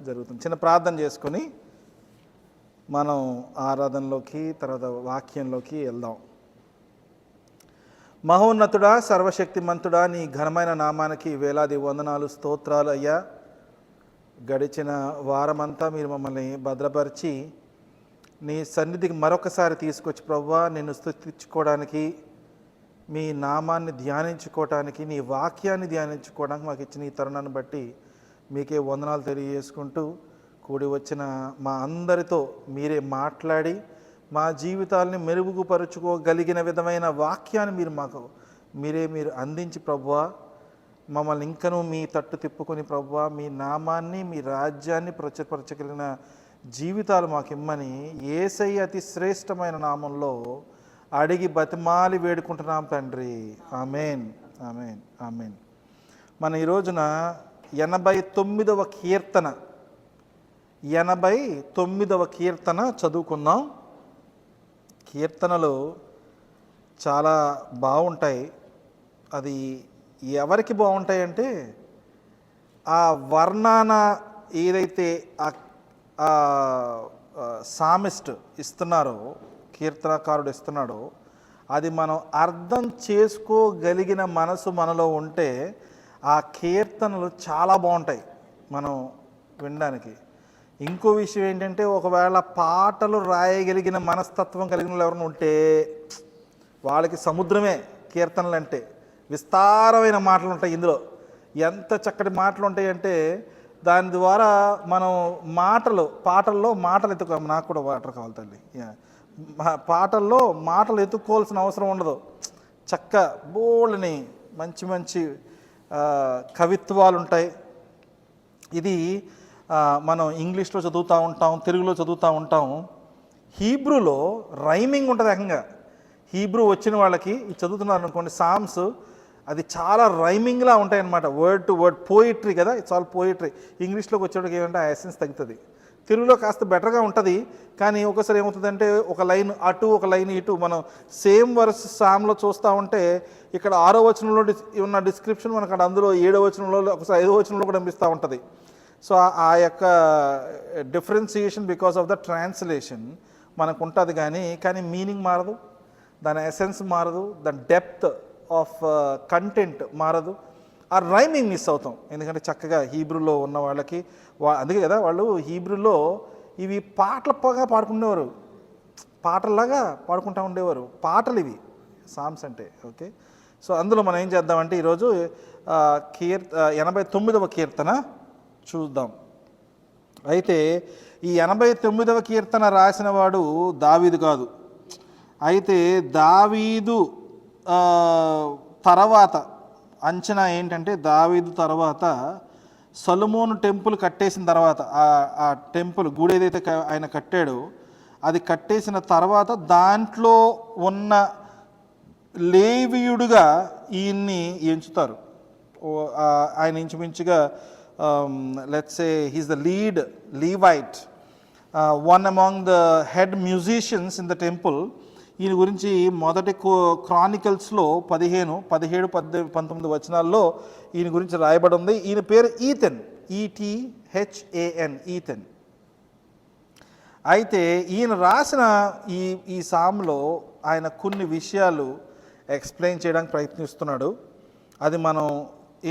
జరుగుతుంది. చిన్న ప్రార్థన చేసుకొని మనం ఆరాధనలోకి తర్వాత వాక్యంలోకి వెళ్దాం. మహోన్నతుడా, సర్వశక్తిమంతుడా, నీ ఘనమైన నామానికి వేలాది వందనాలు, స్తోత్రాలు అయ్యా. గడిచిన వారమంతా మీరు మమ్మల్ని భద్రపరిచి నీ సన్నిధికి మరొకసారి తీసుకొచ్చి ప్రభువా నిన్ను స్తుతించుకోవడానికి, మీ నామాన్ని ధ్యానించుకోవటానికి, నీ వాక్యాన్ని ధ్యానించుకోవడానికి మాకు ఇచ్చిన ఈ తరుణాన్ని బట్టి మీకే వందనాలు తెలియజేసుకుంటూ, కూడి వచ్చిన మా అందరితో మీరే మాట్లాడి మా జీవితాలని మెరుగుపరుచుకోగలిగిన విధమైన వాక్యాన్ని మీరు అందించి ప్రభువా మమ్మల్ని ఇంకనూ మీ తట్టు తిప్పుకొని ప్రభువా మీ నామాన్ని, మీ రాజ్యాన్ని ప్రచురపరచగలిగిన జీవితాలు మాకు ఇమ్మని యేసయ్య అతి శ్రేష్టమైన నామంలో అడిగి బతిమాలి వేడుకుంటున్నాం తండ్రి. Amen, amen, amen. మన ఈ రోజున 89వ కీర్తన చదువుకుందాం. కీర్తనలు చాలా బాగుంటాయి. అది ఎవరికి బాగుంటాయంటే ఆ వర్ణన ఏదైతే సామిస్ట్ ఇస్తున్నారో, కీర్తనకారుడు ఇస్తున్నాడో, అది మనం అర్థం చేసుకోగలిగిన మనసు మనలో ఉంటే ఆ కీర్తనలు చాలా బాగుంటాయి మనం వినడానికి. ఇంకో విషయం ఏంటంటే, ఒకవేళ పాటలు రాయగలిగిన మనస్తత్వం కలిగిన వాళ్ళు ఎవరైనా ఉంటే వాళ్ళకి సముద్రమే కీర్తనలు అంటే. విస్తారమైన మాటలు ఉంటాయి ఇందులో. ఎంత చక్కటి మాటలు ఉంటాయంటే దాని ద్వారా మనం పాటల్లో మాటలు నాకు కూడా వాటర్ కావాలి తల్లి. పాటల్లో మాటలు ఎత్తుక్కోవాల్సిన అవసరం ఉండదు. చక్క బోళ్ళని మంచి మంచి కవిత్వాలు ఉంటాయి. ఇది మనం ఇంగ్లీష్లో చదువుతూ ఉంటాం, తెలుగులో చదువుతూ ఉంటాం. హీబ్రూలో రైమింగ్ ఉంటుంది. ఏకంగా హీబ్రూ వచ్చిన వాళ్ళకి ఇది చదువుతున్నారు అనుకోండి, సామ్స్, అది చాలా రైమింగ్లా ఉంటాయన్నమాట. వర్డ్ టు వర్డ్ పోయిట్రీ కదా, ఇట్స్ ఆల్ పోయిట్రీ. ఇంగ్లీష్లోకి వచ్చేటికి ఏమంటే ఆ ఎసెన్స్ తగ్గుతుంది. తెలుగులో కాస్త బెటర్గా ఉంటుంది. కానీ ఒకసారి ఏమవుతుందంటే, ఒక లైన్ అటు ఒక లైన్ ఇటు, మనం సేమ్ వర్స్ సామ్లో చూస్తూ ఉంటే ఇక్కడ 6వ వచనంలో ఉన్న డిస్క్రిప్షన్ మనకు అందులో 7వ వచనంలో, ఒకసారి 5వ వచనంలో కూడా కనిపిస్తూ ఉంటుంది. సో ఆ యొక్క differentiation because of the translation మనకు ఉంటుంది. కానీ మీనింగ్ మారదు, దాని ఎసెన్స్ మారదు, దాని డెప్త్ ఆఫ్ కంటెంట్ మారదు. ఆ రైమింగ్ మిస్ అవుతాం. ఎందుకంటే చక్కగా హీబ్రూలో ఉన్న వాళ్ళకి అందుకే కదా వాళ్ళు హీబ్రూలో ఇవి పాటలుగా పాడుకునేవారు, పాటల్లాగా పాడుకుంటూ ఉండేవారు. పాటలు ఇవి సామ్స్ అంటే. ఓకే, సో అందులో మనం ఏం చేద్దామంటే ఈరోజు 89వ కీర్తన చూద్దాం. అయితే ఈ 89వ కీర్తన రాసిన వాడు దావీదు కాదు. అయితే దావీదు తర్వాత అంచనా ఏంటంటే, దావీదు తర్వాత సొలొమోను టెంపుల్ కట్టేసిన తర్వాత, ఆ టెంపుల్ గుడి ఏదైతే ఆయన కట్టాడో అది కట్టేసిన తర్వాత దాంట్లో ఉన్న లేవీయుడుగా ఈయన్ని ఎంచుతారు. ఆయన ఇంచుమించుగా let's say he's the lead Levite, one among the head musicians in the temple. ఈయన గురించి మొదటి క్రానికల్స్లో 17, 19 వచనాల్లో ఈయన గురించి రాయబడి ఉంది. ఈయన పేరు ఈథెన్, ఈథెన్. అయితే ఈయన రాసిన ఈ సామ్లో ఆయన కొన్ని విషయాలు ఎక్స్ప్లెయిన్ చేయడానికి ప్రయత్నిస్తున్నాడు. అది మనం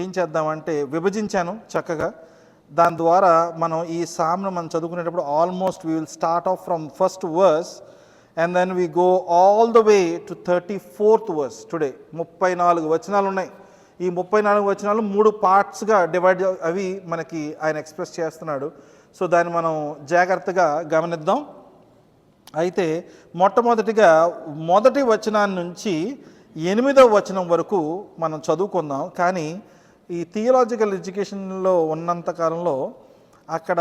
ఏం చేద్దామంటే విభజించాను చక్కగా. దాని ద్వారా మనం ఈ సామ్ను మనం చదువుకునేటప్పుడు almost we will start off from first verse and then we go all the way to 34th verse today. 34 వచనాలు ఉన్నాయి. ఈ 34 వచనాలు 3 పార్ట్స్గా డివైడ్ అవి మనకి ఆయన ఎక్స్ప్రెస్ చేస్తున్నాడు. సో దాన్ని మనం జాగ్రత్తగా గమనిద్దాం. అయితే మొట్టమొదటిగా మొదటి వచనాన్ని నుంచి 8వ వచనం వరకు మనం చదువుకుందాం. కానీ ఈ థియలాజికల్ ఎడ్యుకేషన్లో ఉన్నంత కాలంలో అక్కడ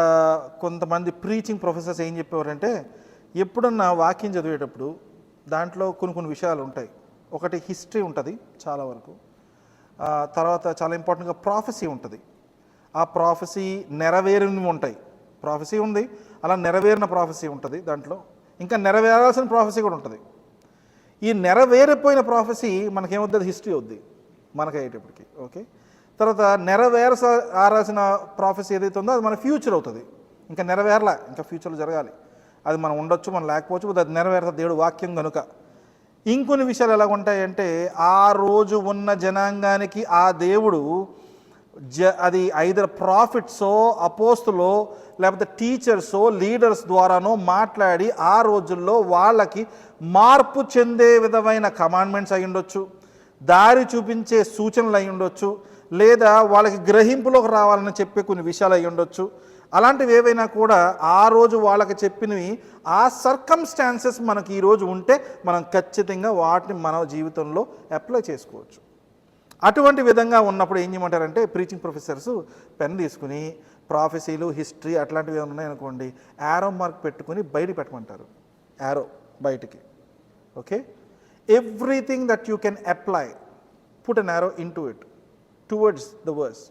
కొంతమంది ప్రీచింగ్ ప్రొఫెసర్స్ ఏం చెప్పేవారంటే, ఎప్పుడన్నా వాక్యం చదివేటప్పుడు దాంట్లో కొన్ని విషయాలు ఉంటాయి. ఒకటి హిస్టరీ ఉంటుంది చాలా వరకు, తర్వాత చాలా ఇంపార్టెంట్గా ప్రాఫెసీ ఉంటుంది. ఆ ప్రాఫెసీ నెరవేరినవి ఉంటాయి. ప్రాఫెసీ ఉంది, అలా నెరవేరిన ప్రాఫెసీ ఉంటుంది. దాంట్లో ఇంకా నెరవేరాల్సిన ప్రాఫెసీ కూడా ఉంటుంది. ఈ నెరవేరిపోయిన ప్రాఫెసీ మనకేమవుతుంది, హిస్టరీ అవుద్ది మనకయ్యేటప్పటికి. ఓకే, తర్వాత నెరవేరాల్సిన ప్రాఫెసీ ఏదైతే ఉందో అది మన ఫ్యూచర్ అవుతుంది. ఇంకా నెరవేరలా, ఇంకా ఫ్యూచర్లో జరగాలి. అది మనం ఉండొచ్చు, మనం లేకపోవచ్చు, అది నెరవేరుతుంది దేవుడు వాక్యం కనుక. ఇంకొన్ని విషయాలు ఎలా ఉంటాయంటే, ఆ రోజు ఉన్న జనాంగానికి ఆ దేవుడు అది ఐదర్ ప్రాఫిట్సో, అపోస్తులో, లేకపోతే టీచర్సో, లీడర్స్ ద్వారానో మాట్లాడి ఆ రోజుల్లో వాళ్ళకి మార్పు చెందే విధమైన కమాండ్మెంట్స్ అయి ఉండొచ్చు, దారి చూపించే సూచనలు అయి ఉండొచ్చు, లేదా వాళ్ళకి గ్రహింపులోకి రావాలని చెప్పే కొన్ని విషయాలు అయి ఉండొచ్చు. అలాంటివి ఏవైనా కూడా ఆ రోజు వాళ్ళకి చెప్పినవి, ఆ సర్కమ్స్టాన్సెస్ మనకి ఈరోజు ఉంటే మనం ఖచ్చితంగా వాటిని మన జీవితంలో అప్లై చేసుకోవచ్చు. అటువంటి విధంగా ఉన్నప్పుడు ఏం చేయమంటారంటే, ప్రీచింగ్ ప్రొఫెసర్స్ పెన్ తీసుకుని ప్రాఫెసీలు, హిస్టరీ అట్లాంటివి ఏమైనా ఉన్నాయనుకోండి, యారో మార్క్ పెట్టుకుని బయటికి పెట్టమంటారు. యారో బయటికి. Okay, everything that you can apply, put an arrow into it towards the verse.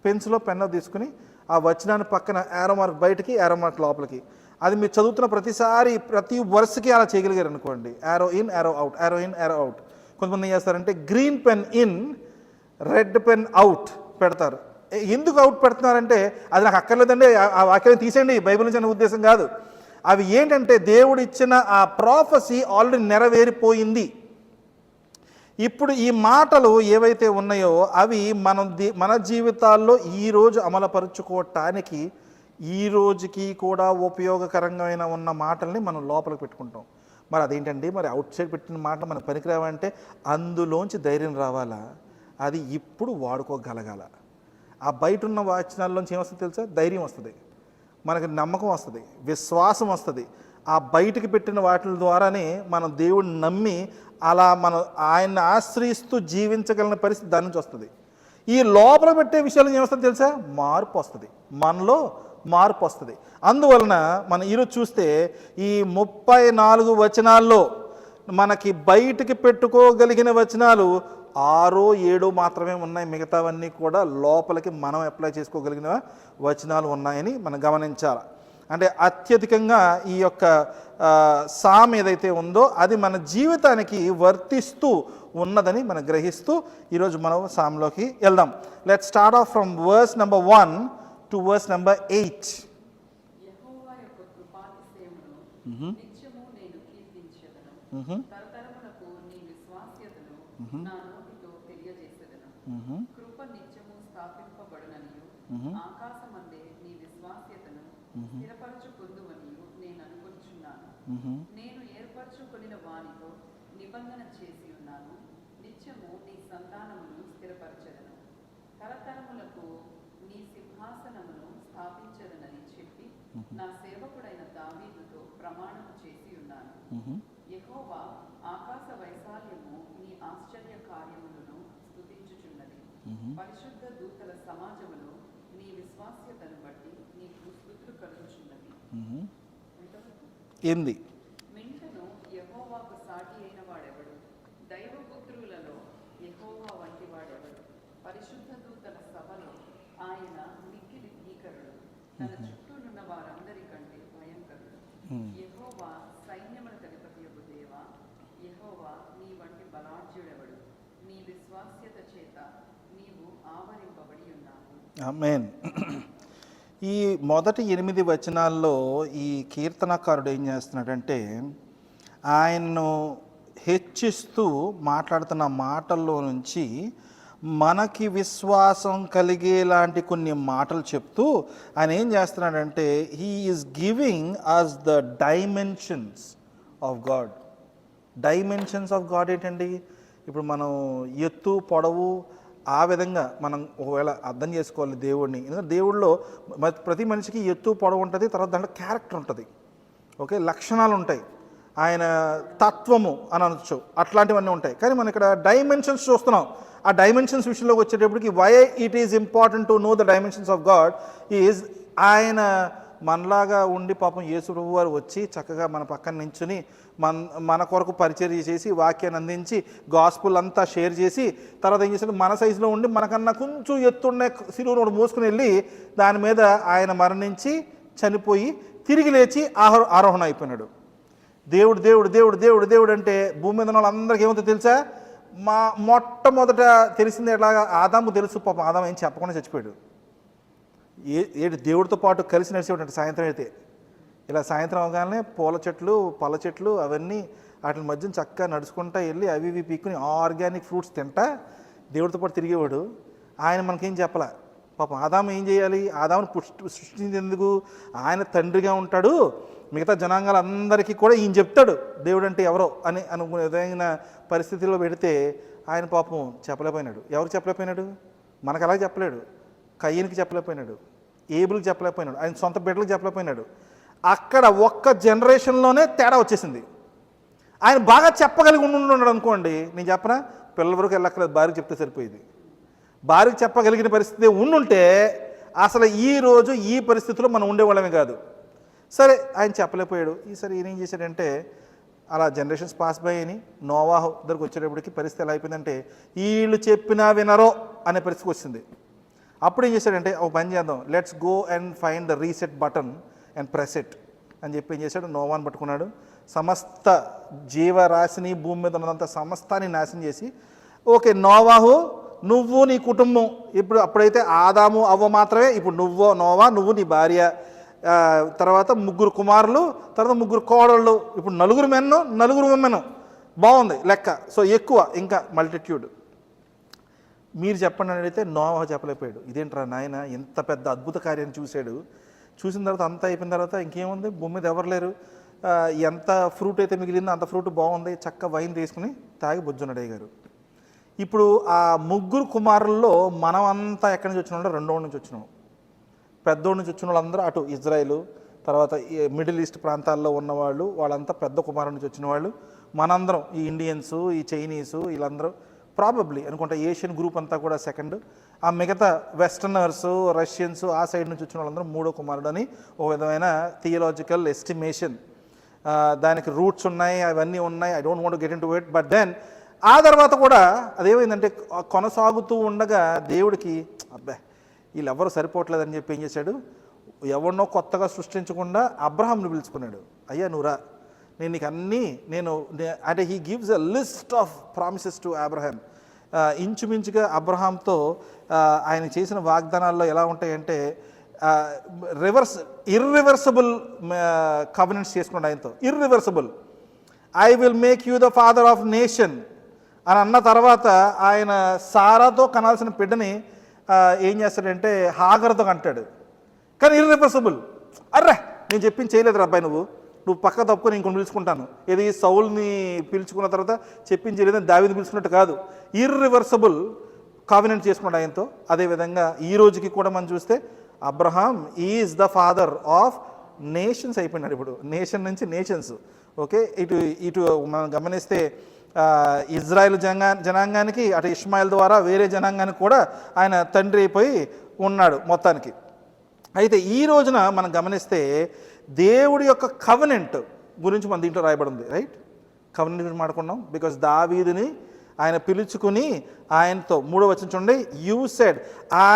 పెన్సిలో పెన్ను తీసుకుని ఆ వచనాన్ని పక్కన యారో మార్క్ బయటికి, యారో మార్క్ లోపలికి. అది మీరు చదువుతున్న ప్రతిసారి ప్రతి వర్స్కి అలా చేయగలిగారు అనుకోండి, arrow in, arrow out, arrow in, arrow out. కొంతమంది ఏం చేస్తారంటే green pen in, red pen out పెడతారు. ఎందుకు అవుట్ పెడుతున్నారంటే, అది నాకు అక్కర్లేదండి, ఆ వాక్యాన్ని తీసేయండి, బైబిల్ నుంచి అనే ఉద్దేశం కాదు. అవి ఏంటంటే దేవుడు ఇచ్చిన ఆ ప్రాఫెసీ ఆల్రెడీ నెరవేరిపోయింది. ఇప్పుడు ఈ మాటలు ఏవైతే ఉన్నాయో అవి మన జీవితాల్లో ఈరోజు అమలుపరుచుకోవటానికి, ఈ రోజుకి కూడా ఉపయోగకరంగా ఉన్న మాటల్ని మనం లోపలికి పెట్టుకుంటాం. మరి అదేంటండి, మరి అవుట్ సైడ్ పెట్టిన మాట మనకు పనికిరావంటే అందులోంచి ధైర్యం రావాలా, అది ఇప్పుడు వాడుకోగలగాల. ఆ బయట ఉన్న వచనాల్లోంచి ఏమొస్తుంది తెలుసా? ధైర్యం వస్తుంది, మనకి నమ్మకం వస్తుంది, విశ్వాసం వస్తుంది. ఆ బయటికి పెట్టిన వాటి ద్వారానే మనం దేవుడిని నమ్మి అలా మనం ఆయన్ని ఆశ్రయిస్తూ జీవించగలిగిన పరిస్థితి దాని నుంచి వస్తుంది. ఈ లోపల పెట్టే విషయాలు ఏమొస్తుంది తెలుసా? మార్పు వస్తుంది, మనలో మార్పు వస్తుంది. అందువలన మనం ఈరోజు చూస్తే ఈ 34 వచనాల్లో మనకి బయటికి పెట్టుకోగలిగిన వచనాలు 6, 7 మాత్రమే ఉన్నాయి. మిగతావన్నీ కూడా లోపలికి మనం అప్లై చేసుకోగలిగిన వచనాలు ఉన్నాయని మనం గమనించాలి. అంటే అత్యధికంగా ఈ యొక్క సామ్ ఏదైతే ఉందో అది మన జీవితానికి వర్తిస్తూ ఉన్నదని మనం గ్రహిస్తూ ఈరోజు మనం సామ్లోకి వెళ్దాం. Let start off from verse number 1 to verse number 8. నేను ఏర్పరచుకొనిన వానితో నిబంధన చేసి ఉన్నాను, నిత్యము నీ సంతానమును స్థిరపరచెదను, తరతరములకు నీ సింహాసనమును స్థాపించెదనని చెప్పి నా సేవకుడైన దావీదుతో ప్రమాణము చేసి ఉన్నాను. యెహోవా ఆకాశ వైశాల్యము నీ ఆశ్చర్య కార్యములను స్తుతించుచున్నది. పరిశుద్ధ దూతల సమాజములో నీ విశ్వాస్యతను బట్టి నీకు స్తుతులు కలుగుచున్నది. ఏంది? మింటను యెహోవాకు సాటి అయిన వాడెవడు? దైవపుత్రులలో యెహోవా వంటి వాడెవడు? పరిశుద్ధ దూతల సభలో ఆయన మిక్కిలి భీకరుడు, తన చుట్టూనున్న వారందరికంటే భయంకరుడు. యెహోవా సైన్యముల అధిపతియగు దేవా, యెహోవా నీ వంటి బలాఢ్యుడెవడు? నీ విశ్వాస్యత చేత నీవు ఆవరింపబడి ఉన్నావు. ఆమేన్. ఈ మొదటి 8 వచనాల్లో ఈ కీర్తనకారుడు ఏం చేస్తున్నాడంటే, ఆయన్ను హెచ్చిస్తూ మాట్లాడుతున్న మాటల్లో నుంచి మనకి విశ్వాసం కలిగేలాంటి కొన్ని మాటలు చెప్తూ ఆయన ఏం చేస్తున్నాడంటే, he is giving us the dimensions of God. Dimensions of God ఏంటండి? ఇప్పుడు మనం ఎత్తు, పొడవు, ఆ విధంగా మనం ఒకవేళ అర్థం చేసుకోవాలి దేవుడిని. ఎందుకంటే దేవుడిలో ప్రతి మనిషికి ఎత్తు, పొడవు ఉంటుంది, తర్వాత దాంట్లో క్యారెక్టర్ ఉంటుంది, ఓకే, లక్షణాలు ఉంటాయి, ఆయన తత్వము అని అనొచ్చు, అట్లాంటివన్నీ ఉంటాయి. కానీ మనం ఇక్కడ డైమెన్షన్స్ చూస్తున్నాం. ఆ డైమెన్షన్స్ విషయంలోకి వచ్చేటప్పటికి why it is important to know the dimensions of God is, ఆయన మనలాగా ఉండి పాపం యేసు ప్రభు వారు వచ్చి చక్కగా మన పక్కన నించుని మన కొరకు పరిచర్య చేసి వాక్యాన్ని అందించి గాస్పుల్ అంతా షేర్ చేసి తర్వాత ఏం చేశాడు, మన సైజులో ఉండి మనకన్నా కొంచెం ఎత్తున్న సిలువను మోసుకుని వెళ్ళి దాని మీద ఆయన మరణించి చనిపోయి తిరిగి లేచి ఆరోహణ అయిపోయినాడు. దేవుడు దేవుడు దేవుడు దేవుడు దేవుడు అంటే భూమి మీద ఉన్న వాళ్ళందరికీ ఏమవుతుందో తెలుసా? మొట్టమొదట తెలిసింది ఎలాగా? ఆదాము తెలుసు, పాపం ఆదాము ఏం చెప్పకుండా చచ్చిపోయాడు. ఏంటి దేవుడితో పాటు కలిసి నడిచేవాడు సాయంత్రం అయితే. ఇలా సాయంత్రం అవగానే పూల చెట్లు పళ్ళ చెట్లు అవన్నీ వాటి మధ్యన చక్కగా నడుచుకుంటా వెళ్ళి అవి ఇవి పీక్కుని ఆర్గానిక్ ఫ్రూట్స్ తింటా దేవుడితో పాటు తిరిగేవాడు. ఆయన మనకేం చెప్పలే. పాపం ఆదాము ఏం చేయాలి? ఆదామును సృష్టించేందుకు ఆయన తండ్రిగా ఉంటాడు, మిగతా జనాంగాలందరికీ కూడా ఈయన చెప్తాడు దేవుడు అంటే ఎవరో అని అనుకునే విధమైన పరిస్థితిలో పెడితే ఆయన పాపం చెప్పలేకపోయినాడు. ఎవరికి చెప్పలేకపోయినాడు? మనకు అలాగే చెప్పలేడు. కయ్యనికి చెప్పలేకపోయినాడు, ఏబుల్కి చెప్పలేకపోయినాడు, ఆయన సొంత బిడ్డలకు చెప్పలేకపోయినాడు. అక్కడ ఒక్క జనరేషన్లోనే తేడా వచ్చేసింది. ఆయన బాగా చెప్పగలిగి ఉన్నాడు అనుకోండి, నేను చెప్పనా, పిల్లల వరకు వెళ్ళక్కర్లేదు, భార్యకి చెప్తే సరిపోయేది. భార్యకి చెప్పగలిగిన పరిస్థితి ఉండుంటే అసలు ఈరోజు ఈ పరిస్థితిలో మనం ఉండేవాళ్ళమే కాదు. సరే ఆయన చెప్పలేకపోయాడు. ఈసారి ఈయన ఏం చేశాడంటే అలా జనరేషన్స్ పాస్ బై అని నోవాహు దగ్గరికి వచ్చేటప్పటికి పరిస్థితి ఎలా అయిపోయిందంటే వీళ్ళు చెప్పినా వినరో అనే పరిస్థితికి వచ్చింది. అప్పుడు ఏం చేశాడంటే ఒక పని చేద్దాం, let's go and find the reset button and press it అని చెప్పి ఏం చేశాడు, నోవాను పట్టుకున్నాడు. సమస్త జీవరాశిని భూమి మీద ఉన్నంత సమస్తాన్ని నాశనం చేసి, ఓకే నోవాహు నువ్వు నీ కుటుంబం, ఇప్పుడు అప్పుడైతే ఆదాము అవ్వ మాత్రమే, ఇప్పుడు నోవా నువ్వు నీ భార్య, తర్వాత 3 కుమారులు, తర్వాత 3 కోడళ్ళు, ఇప్పుడు 4 మెన్ను 4 ఉమెను. బాగుంది లెక్క. సో ఎక్కువ ఇంకా మల్టిట్యూడ్. మీరు చెప్పండి అని అడిగితే నోవా చెప్పలేకపోయాడు. ఇదేంట్రా నాయన, ఎంత పెద్ద అద్భుత కార్యాన్ని చూశాడు. చూసిన తర్వాత అంతా అయిపోయిన తర్వాత ఇంకేముంది, భూమి మీద ఎవరు లేరు, ఎంత ఫ్రూట్ అయితే మిగిలిందో అంత ఫ్రూట్ బాగుంది, చక్క వైన్ తీసుకుని తాగి బొజ్జున్నాడు అయ్య గారు. ఇప్పుడు ఆ 3 కుమారుల్లో మనం అంతా ఎక్కడి నుంచి వచ్చినాడో రెండోడి నుంచి వచ్చినాం. పెద్దోడి నుంచి వచ్చిన వాళ్ళందరూ అటు ఇజ్రాయిల్, తర్వాత మిడిల్ ఈస్ట్ ప్రాంతాల్లో ఉన్నవాళ్ళు, వాళ్ళంతా పెద్ద కుమారుడి నుంచి వచ్చిన వాళ్ళు. మనందరం ఈ ఇండియన్స్, ఈ చైనీసు, వీళ్ళందరూ ప్రాబబ్లీ అనుకుంటా ఏషియన్ గ్రూప్ అంతా కూడా సెకండ్. ఆ మిగతా వెస్టర్నర్స్, రష్యన్స్ ఆ సైడ్ నుంచి వచ్చిన వాళ్ళందరూ 3వ కుమారుడు అని ఒక విధమైన థియలాజికల్ ఎస్టిమేషన్. దానికి రూట్స్ ఉన్నాయి, అవన్నీ ఉన్నాయి. I don't want to get into it. But then ఆ తర్వాత కూడా అదేమైందంటే కొనసాగుతూ ఉండగా దేవుడికి అబ్బా వీళ్ళు ఎవరు సరిపోవట్లేదని చెప్పి ఏం చేశాడు, ఎవరినో కొత్తగా సృష్టించకుండా అబ్రహాంను పిలుచుకున్నాడు. అయ్యా నువ్వురా, నేను నీకు అన్నీ అంటే he gives a list of promises to Abraham. ఇంచుమించుగా అబ్రహాంతో ఆయన చేసిన వాగ్దానాల్లో ఎలా ఉంటాయంటే ఇర్రివర్సబుల్ కవెనెంట్స్ చేసుకున్నాడు ఆయనతో. Irreversible. I will make you the father of nation అని అన్న తర్వాత ఆయన సారాతో కనాల్సిన బిడ్డని ఏం చేస్తాడంటే హాగర్తో కంటాడు. కానీ ఇర్రివర్సబుల్. అర్రే నేను చెప్పింది చేయలేదు అబ్బాయి, నువ్వు పక్క తప్పుకొని ఇంకొని పిలుచుకుంటాను. ఇది సౌల్ని పిలుచుకున్న తర్వాత చెప్పింది చేయలేదని దావీదుని పిలుచుకున్నట్టు కాదు. ఇర్రివర్సబుల్ కావినెంట్ చేసుకున్నాడు ఆయనతో. అదేవిధంగా ఈ రోజుకి కూడా మనం చూస్తే Abraham is the father of nations అయిపోయినాడు. ఇప్పుడు నేషన్ నుంచి నేషన్స్. ఓకే, ఇటు మనం గమనిస్తే ఇజ్రాయెల్ జనాంగానికి, అటు ఇష్మాయిల్ ద్వారా వేరే జనాంగానికి కూడా ఆయన తండ్రి అయిపోయి ఉన్నాడు మొత్తానికి. అయితే ఈ రోజున మనం గమనిస్తే దేవుడి యొక్క కవెనెంట్ గురించి మన దీంట్లో రాయబడి ఉంది. రైట్, కవెనెంట్ గురించి మాట్లాడుకున్నాం. బికాస్ దావీదుని ఆయన పిలుచుకుని ఆయనతో 3వ వచనం చూడండి, you said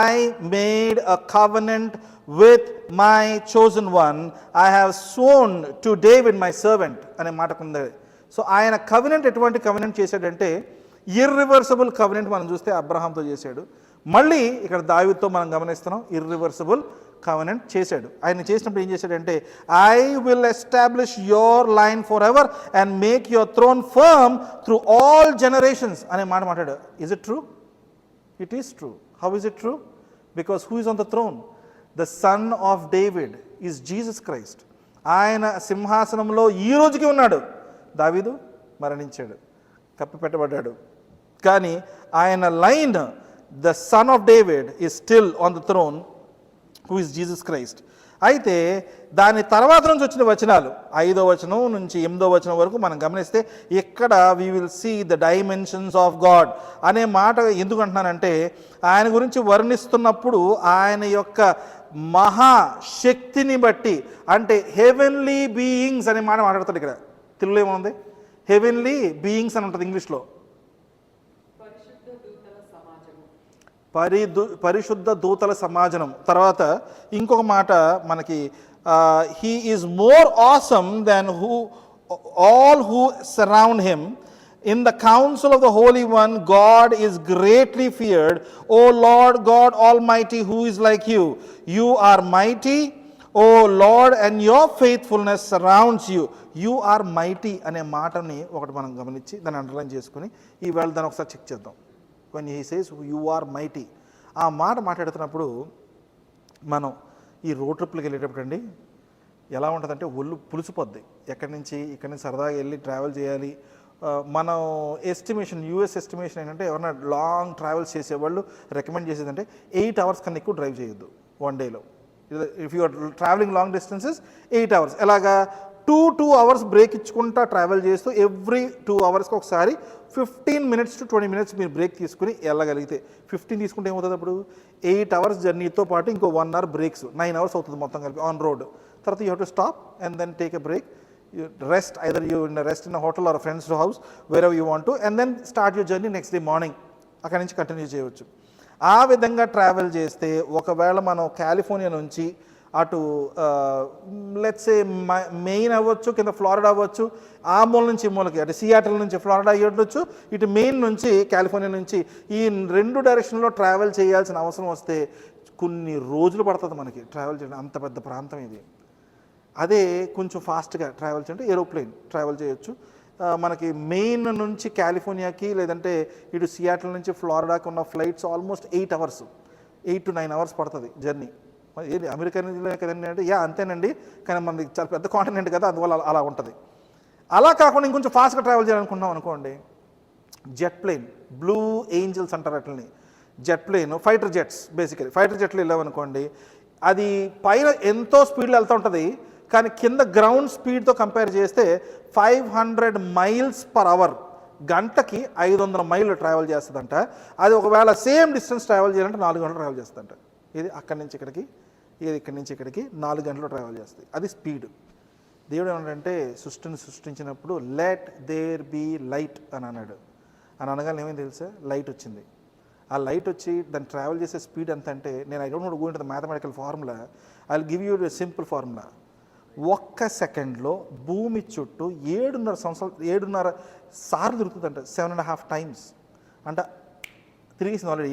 I made a covenant with my chosen one, I have sworn to David my servant అనే మాటకుంది. సో ఆయన కవెనెంట్ ఎటువంటి కవెనెంట్ చేశాడంటే ఇర్రివర్సబుల్ కవెనెంట్ మనం చూస్తే అబ్రహాంతో చేశాడు. మళ్ళీ ఇక్కడ దావీదుతో మనం గమనిస్తున్నాం ఇర్రివర్సబుల్ కవెనెంట్ చేశాడు. ఆయన చేసినప్పుడు ఏం చేశాడంటే I will establish your line forever and make your throne firm through all generations అనే మాట మాట్లాడాడు. Is it true? It is true. How is it true? Because who is on the throne? The son of David is Jesus Christ. ఆయన సింహాసనంలో ఈ రోజుకి ఉన్నాడు. దావీదు మరణించాడు, కప్పి పెట్టబడ్డాడు. కానీ ఆయన line the son of David is still on the throne, who is Jesus Christ. అయితే దాని తర్వాత నుంచి వచ్చిన వచనాలు 5వ వచనం నుంచి 8వ వచనం వరకు మనం గమనిస్తే ఇక్కడ we will see the dimensions of God అనే మాట ఎందుకు అంటున్నానంటే ఆయన గురించి వర్ణిస్తున్నప్పుడు ఆయన యొక్క మహాశక్తిని బట్టి, అంటే హెవెన్లీ బీయింగ్స్ అనే మాట మాట్లాడతాడు. ఇక్కడ తెలుగులో ఏముంది? హెవెన్లీ బీయింగ్స్ అని ఉంటుంది ఇంగ్లీష్లో. పరిశుద్ధ దూతల సమాజనం. తర్వాత ఇంకొక మాట మనకి he is more awesome than all who surround him In the council of the Holy One, God is greatly feared. O Lord God Almighty, who is like you? You are mighty, O Lord, and your faithfulness surrounds you. You are mighty అనే మాటని ఒకటి మనం గమనించి దాన్ని underline చేసుకుని ఈవేళ దాన్ని ఒకసారి చెక్ చేద్దాం. when he says you are mighty, ఆ మాట మాట్లాడుతున్నప్పుడు మనం ఈ రోడ్ ట్రిప్లకు వెళ్ళేటప్పుడు అండి ఎలా ఉంటుందంటే ఒళ్ళు పులిసిపోద్ది. ఇక్కడి నుంచి సరదాగా వెళ్ళి ట్రావెల్ చేయాలి. మనం ఎస్టిమేషన్, యూఎస్ ఎస్టిమేషన్ ఏంటంటే ఎవరైనా లాంగ్ ట్రావెల్స్ చేసేవాళ్ళు రికమెండ్ చేసేదంటే 8 hours కన్నా ఎక్కువ డ్రైవ్ చేయొద్దు వన్ డేలో. If you are travelling long distances 8 hours, ఎలాగా 2 hours బ్రేక్ ఇచ్చుకుంటా ట్రావెల్ చేస్తూ ఎవ్రీ 2 hours ఒకసారి 15 minutes to 20 minutes మీరు బ్రేక్ తీసుకుని వెళ్ళగలిగితే, 15 తీసుకుంటే ఏమవుతుంది అప్పుడు 8 hours జర్నీతో పాటు ఇంకో 1 hour బ్రేక్స్, 9 hours అవుతుంది మొత్తం కలిపి ఆన్ రోడ్. తర్వాత you have to stop and then take a break, you rest, either you rest in a hotel or a friend's house, wherever you want to, and then start your journey next day morning. అక్కడి నుంచి continue చేయవచ్చు. ఆ విధంగా travel చేస్తే ఒకవేళ మనం California నుంచి అటు లెట్స్ సే మెయిన్ అవ్వచ్చు, కింద ఫ్లోరిడా అవ్వచ్చు, ఆ మూల నుంచి ఈ మూలకి అటు సియాటల్ నుంచి ఫ్లోరిడా అయ్యొచ్చు, ఇటు మెయిన్ నుంచి కాలిఫోర్నియా నుంచి ఈ 2 డైరెక్షన్లో ట్రావెల్ చేయాల్సిన అవసరం వస్తే కొన్ని రోజులు పడుతుంది మనకి ట్రావెల్ చేయడం. అంత పెద్ద ప్రాంతం ఇది. అదే కొంచెం ఫాస్ట్గా ట్రావెల్ చేయాలంటే ఏరోప్లేన్ ట్రావెల్ చేయొచ్చు. మనకి మెయిన్ నుంచి కాలిఫోర్నియాకి లేదంటే ఇటు సియాటల్ నుంచి ఫ్లోరిడాకి ఉన్న flights almost 8 hours, 8 to 9 hours పడుతుంది జర్నీ. ఏది అమెరికా కదండి అంటే అంతేనండి, కానీ మనది చాలా పెద్ద కాంటినెంట్ కదా, అందువల్ల అలా ఉంటుంది. అలా కాకుండా ఇంకొంచెం ఫాస్ట్గా ట్రావెల్ చేయాలనుకున్నాం అనుకోండి, జెట్ ప్లేన్, బ్లూ ఏంజల్స్ అంటారు అట్లని. Jet plane fighter jets, basically fighter జెట్లు వెళ్ళామనుకోండి, అది పైన ఎంతో స్పీడ్లో వెళ్తూ ఉంటుంది, కానీ కింద గ్రౌండ్ స్పీడ్తో కంపేర్ చేస్తే 500 miles per hour, గంటకి 500 మైళ్ళు ట్రావెల్ చేస్తుందంట. అది ఒకవేళ సేమ్ డిస్టెన్స్ ట్రావెల్ చేయాలంటే 4 గంటలు ట్రావెల్ చేస్తుందంట. ఇది అక్కడి నుంచి ఇక్కడికి, ఇది ఇక్కడి నుంచి ఇక్కడికి 4 గంటలు ట్రావెల్ చేస్తుంది. అది స్పీడ్. దేవుడు ఏమంటే సృష్టిని సృష్టించినప్పుడు లెట్ దేర్ బీ లైట్ అని అన్నాడు. అని అనగానే ఏమైంది తెలుసా? లైట్ వచ్చింది. ఆ లైట్ వచ్చి దాన్ని ట్రావెల్ చేసే స్పీడ్ ఎంత అంటే, నేను I don't no go into the mathematical formula, I will give you a simple formula. 1 సెకండ్లో భూమి చుట్టూ 7.5 సార్లు తిరుగుతుందంట. 7.5 times అంటే తిరిగేసింది ఆల్రెడీ.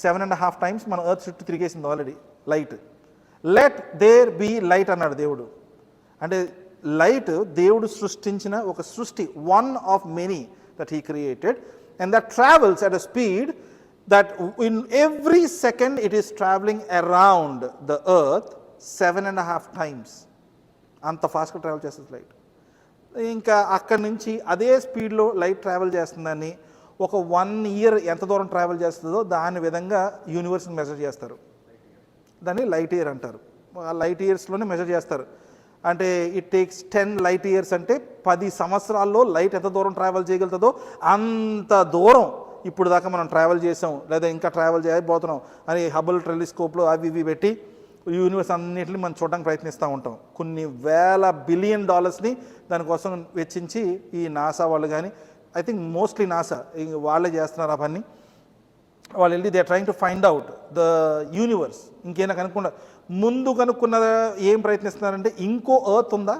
7.5 times మన ఎర్త్ చుట్టూ తిరిగేసింది already light. Let there be light అన్నాడు దేవుడు. అంటే లైట్ దేవుడు సృష్టించిన ఒక సృష్టి, one of many that he created, and that travels at a speed that in every second it is traveling around the earth 7.5 times. అంత ఫాస్ట్గా ట్రావెల్ చేస్తుంది లైట్. ఇంకా అక్కడి నుంచి అదే స్పీడ్లో లైట్ ట్రావెల్ చేస్తుందని ఒక 1 year ఎంత దూరం ట్రావెల్ చేస్తుందో దాని విధంగా యూనివర్స్ని మెజర్ చేస్తారు. దాన్ని లైట్ ఇయర్ అంటారు. ఆ లైట్ ఇయర్స్లోనే మెజర్ చేస్తారు. అంటే ఇట్ టేక్స్ 10 light years, అంటే 10 సంవత్సరాల్లో లైట్ ఎంత దూరం ట్రావెల్ చేయగలుగుతుందో అంత దూరం ఇప్పుడు దాకా మనం ట్రావెల్ చేసాం, లేదా ఇంకా ట్రావెల్ చేయబోతున్నాం అని హబుల్ టెలిస్కోప్లో అవి ఇవి పెట్టి యూనివర్స్ అన్నింటినీ మనం చూడడానికి ప్రయత్నిస్తూ ఉంటాం. కొన్ని వేల $billion దానికోసం వెచ్చించి ఈ నాసా వాళ్ళు కానీ, ఐ థింక్ మోస్ట్లీ నాసా వాళ్ళే చేస్తున్నారు ఆ పని. వాళ్ళు వెళ్ళి they are trying to find out the universe. ఇంకేనా కనుక్కున్న ముందు కనుక్కున్న ఏం ప్రయత్నిస్తున్నారంటే ఇంకో ఎర్త్ ఉందా,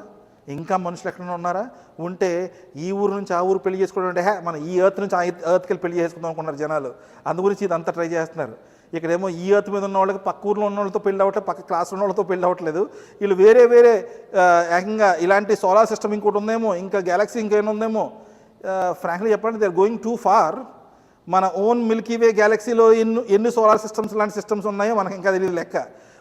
ఇంకా మనుషులు ఎక్కడైనా ఉన్నారా, ఉంటే ఈ ఊరు నుంచి ఆ ఊరు పెళ్లి చేసుకోవడం అంటే మనం ఈ ఎర్త్ నుంచి ఆ ఎర్త్కి వెళ్ళి పెళ్లి చేసుకుందాం అనుకున్నారు జనాలు. అందు గురించి ఇదంతా ట్రై చేస్తున్నారు. ఇక్కడేమో ఈ ఎర్త్ మీద ఉన్న వాళ్ళకి పక్క ఊర్లో ఉన్న వాళ్ళతో పెళ్ళి అవ్వట్లేదు, పక్క క్లాస్ ఉన్న వాళ్ళతో పెళ్ళి అవ్వట్లేదు. వీళ్ళు వేరే వేరే ఏకంగా ఇలాంటి సోలార్ సిస్టమ్ ఇంకోటి ఉందేమో, ఇంకా గ్యాలక్సీ ఇంకేమైనా ఉందేమో. ఫ్రాంక్లీ చెప్పండి, they are going too far. మన ఓన్ మిల్కీవే గ్యాలక్సీలో ఎన్ని సోలార్ సిస్టమ్స్ లాంటి సిస్టమ్స్ ఉన్నాయో మనకి ఇంకా తెలియదు లెక్క.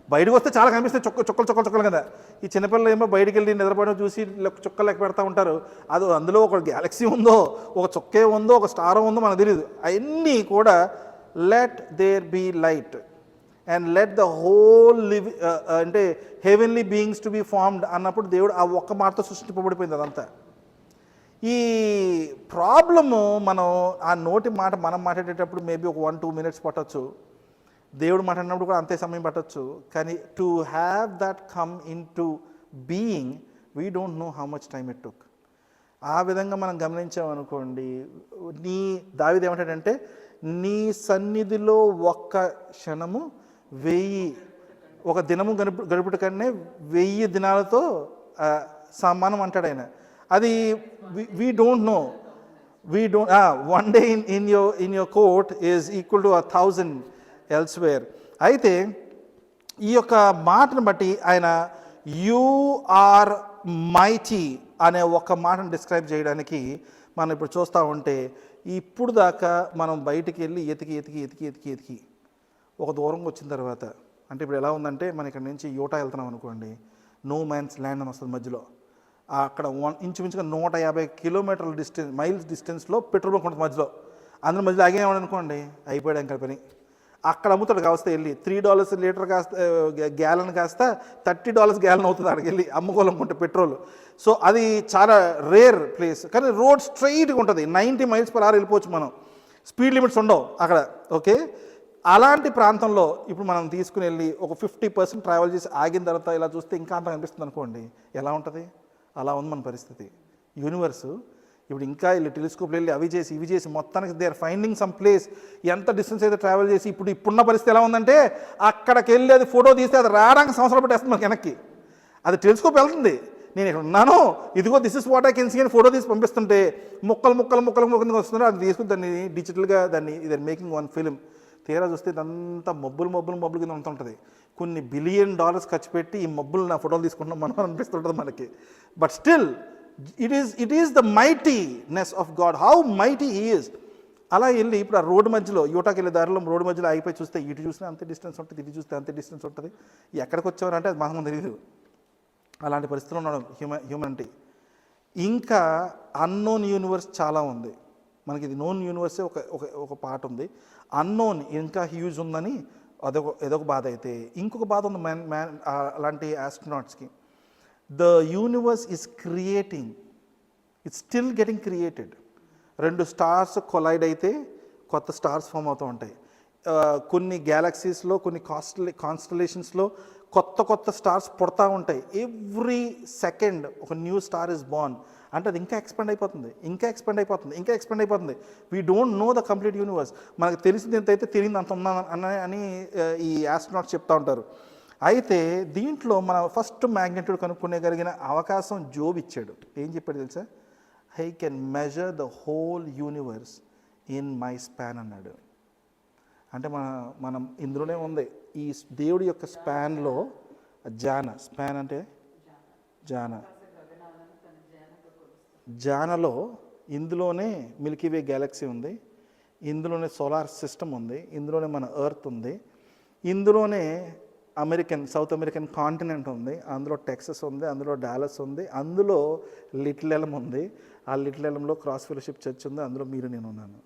బయటకు వస్తే చాలా కనిపిస్తాయి చుక్కలు కదా. ఈ చిన్నపిల్లలు ఏమో బయటికి వెళ్ళి నిద్రపోవడం చూసి చుక్కలు లెక్క పెడతా ఉంటారు. అది అందులో ఒక గ్యాలక్సీ ఉందో, ఒక చుక్కే ఉందో, ఒక స్టార్ ఉందో మనకు తెలియదు. అవన్నీ కూడా let there be light and let the whole live అంటే heavenly beings to be formed అన్నప్పుడు దేవుడు ఆ ఒక్క మాటతో సృష్టింపబడిపోయింది అదంతా. ఈ ప్రాబ్లము మనం ఆ నోటి మాట మనం మాట్లాడేటప్పుడు మేబీ ఒక 1-2 minutes పట్టచ్చు, దేవుడు మాట్లాడినప్పుడు కూడా అంతే సమయం పట్టచ్చు. కానీ to have that come in to being we don't know how much time it took. ఆ విధంగా మనం గమనించామనుకోండి, దావీదు ఏమంటాడంటే నీ సన్నిధిలో ఒక్క క్షణము 1000 ఒక దినము గడుపుట కన్నా 1000 దినాలతో సమానం అంటాడు ఆయన. అది we don't know. we don't, one day in your court is equal to 1,000 elsewhere. అయితే ఈ యొక్క మాటను బట్టి ఆయన యు ఆర్ మైటీ అనే ఒక మాటను డిస్క్రైబ్ చేయడానికి మనం ఇప్పుడు చూస్తూ ఉంటే ఇప్పుడు దాకా మనం బయటికి వెళ్ళి ఎతికి ఒక దూరంగా వచ్చిన తర్వాత, అంటే ఇప్పుడు ఎలా ఉందంటే మన ఇక్కడ నుంచి యూటా వెళ్తున్నాం అనుకోండి, నో మ్యాన్స్ ల్యాండ్ అని వస్తుంది మధ్యలో. అక్కడ ఇంచుమించుగా 150 కిలోమీటర్ల మైల్స్ డిస్టెన్స్లో పెట్రోల్ బంక్ ఉంటుంది మధ్యలో. అందులో మధ్యలో ఆగేవాడు అనుకోండి, అయిపోయాడు ఇంకా పని. అక్కడ అమ్ముతాడు కాస్త వెళ్ళి $3 లీటర్ కాస్త గ్యాలన్ కాస్త $30 గ్యాలన్ అవుతుంది అక్కడికి వెళ్ళి అమ్ముకోవాలనుకుంటే పెట్రోల్. సో అది చాలా రేర్ ప్లేస్. కానీ రోడ్ స్ట్రైట్గా ఉంటుంది, 90 మైల్స్ పర్ అవర్ వెళ్ళిపోవచ్చు మనం, స్పీడ్ లిమిట్స్ ఉండవు అక్కడ. ఓకే, అలాంటి ప్రాంతంలో ఇప్పుడు మనం తీసుకుని వెళ్ళి ఒక 50% ట్రావెల్ చేసి ఆగిన తర్వాత ఇలా చూస్తే ఇంకా అంత కనిపిస్తుంది అనుకోండి, ఎలా ఉంటుంది? అలా ఉంది మన పరిస్థితి. యూనివర్సు ఇప్పుడు ఇంకా వెళ్ళి టెలిస్కోప్లు వెళ్ళి అవి చేసి ఇవి చేసి మొత్తానికి they are finding some place. ఎంత డిస్టెన్స్ అయితే ట్రావెల్ చేసి ఇప్పుడున్న పరిస్థితి ఎలా ఉందంటే, అక్కడికి వెళ్ళి అది ఫోటో తీస్తే అది రావడానికి సంవత్సరాలు పట్టేస్తుంది మనకి వెనక్కి. అది టెలిస్కోప్ వెళ్తుంది, నేను ఇక్కడ ఉన్నాను, ఇదిగో this is what I can see అని ఫోటో తీసి పంపిస్తుంటే ముక్కలు వస్తున్నారు. అది తీసుకుని దాన్ని డిజిటల్గా ఇది మేకింగ్ వన్ ఫిలిం. తీరా చూస్తే ఇదంతా మబ్బులు కింద ఉంటుంటుంది. కొన్ని $1 బిలియన్ ఖర్చు పెట్టి ఈ మబ్బులు నా ఫోటోలు తీసుకుంటున్నాం మనం అనిపిస్తుంటుంది మనకి. But still it is the mightiness of God, how mighty he is. అలా వెళ్ళి ఇప్పుడు ఆ రోడ్డు మధ్యలో యూటాకి వెళ్ళే దారిలో రోడ్డు మధ్యలో ఆగిపోయి చూస్తే ఇటు చూసినా అంతే డిస్టెన్స్ ఉంటుంది, ఇటు చూస్తే అంతే డిస్టెన్స్ ఉంటుంది. ఎక్కడికి వచ్చామంటే అది మాకు తెలియదు. అలాంటి పరిస్థితుల్లో ఉన్నాడు హ్యూమనిటీ. ఇంకా అన్నోన్ యూనివర్స్ చాలా ఉంది మనకి. ఇది నోన్ యూనివర్సే ఒక పార్ట్ ఉంది, అన్నోన్ ఇంకా హ్యూజ్ ఉందని అదొక బాధ. అయితే ఇంకొక బాధ ఉంది అలాంటి ఆస్ట్రోనాట్స్కి. The universe is creating, it's still getting created. 2 stars collide అయితే కొత్త స్టార్స్ ఫామ్ అవుతూ ఉంటాయి. కొన్ని గ్యాలక్సీస్లో కొన్ని కాన్స్టలేషన్స్లో కొత్త స్టార్స్ పుడతా ఉంటాయి. ఎవ్రీ సెకండ్ ఒక న్యూ స్టార్ ఇస్ బోర్న్. అంటే అది ఇంకా ఎక్స్పెండ్ అయిపోతుంది. We don't know the complete universe. మనకు తెలిసింది ఎంత అయితే తెలియదు అంత ఉందా అని ఈ ఆస్ట్రోనాట్స్ చెప్తా ఉంటారు. అయితే దీంట్లో మన ఫస్ట్ మ్యాగ్నిట్యూడ్ కనుక్కునేగలిగిన అవకాశం జోబ్ ఇచ్చాడు. ఏం చెప్పాడు తెలుసా? I can measure the whole universe in my span అన్నాడు. అంటే మనం ఇందులోనే ఉంది ఈ దేవుడి యొక్క స్పాన్లో స్పాన్ అంటే జానలో ఇందులోనే మిల్కీవే గ్యాలక్సీ ఉంది, ఇందులోనే సోలార్ సిస్టమ్ ఉంది, ఇందులోనే మన ఎర్త్ ఉంది, ఇందులోనే సౌత్ అమెరికన్ కాంటినెంట్ ఉంది, అందులో టెక్సస్ ఉంది, అందులో డాలస్ ఉంది, అందులో లిటిల్ ఎలమ్ ఉంది, ఆ లిటిల్ ఎలంలో క్రాస్ ఫెలోషిప్ చర్చ్ ఉంది, అందులో నేను ఉన్నాను.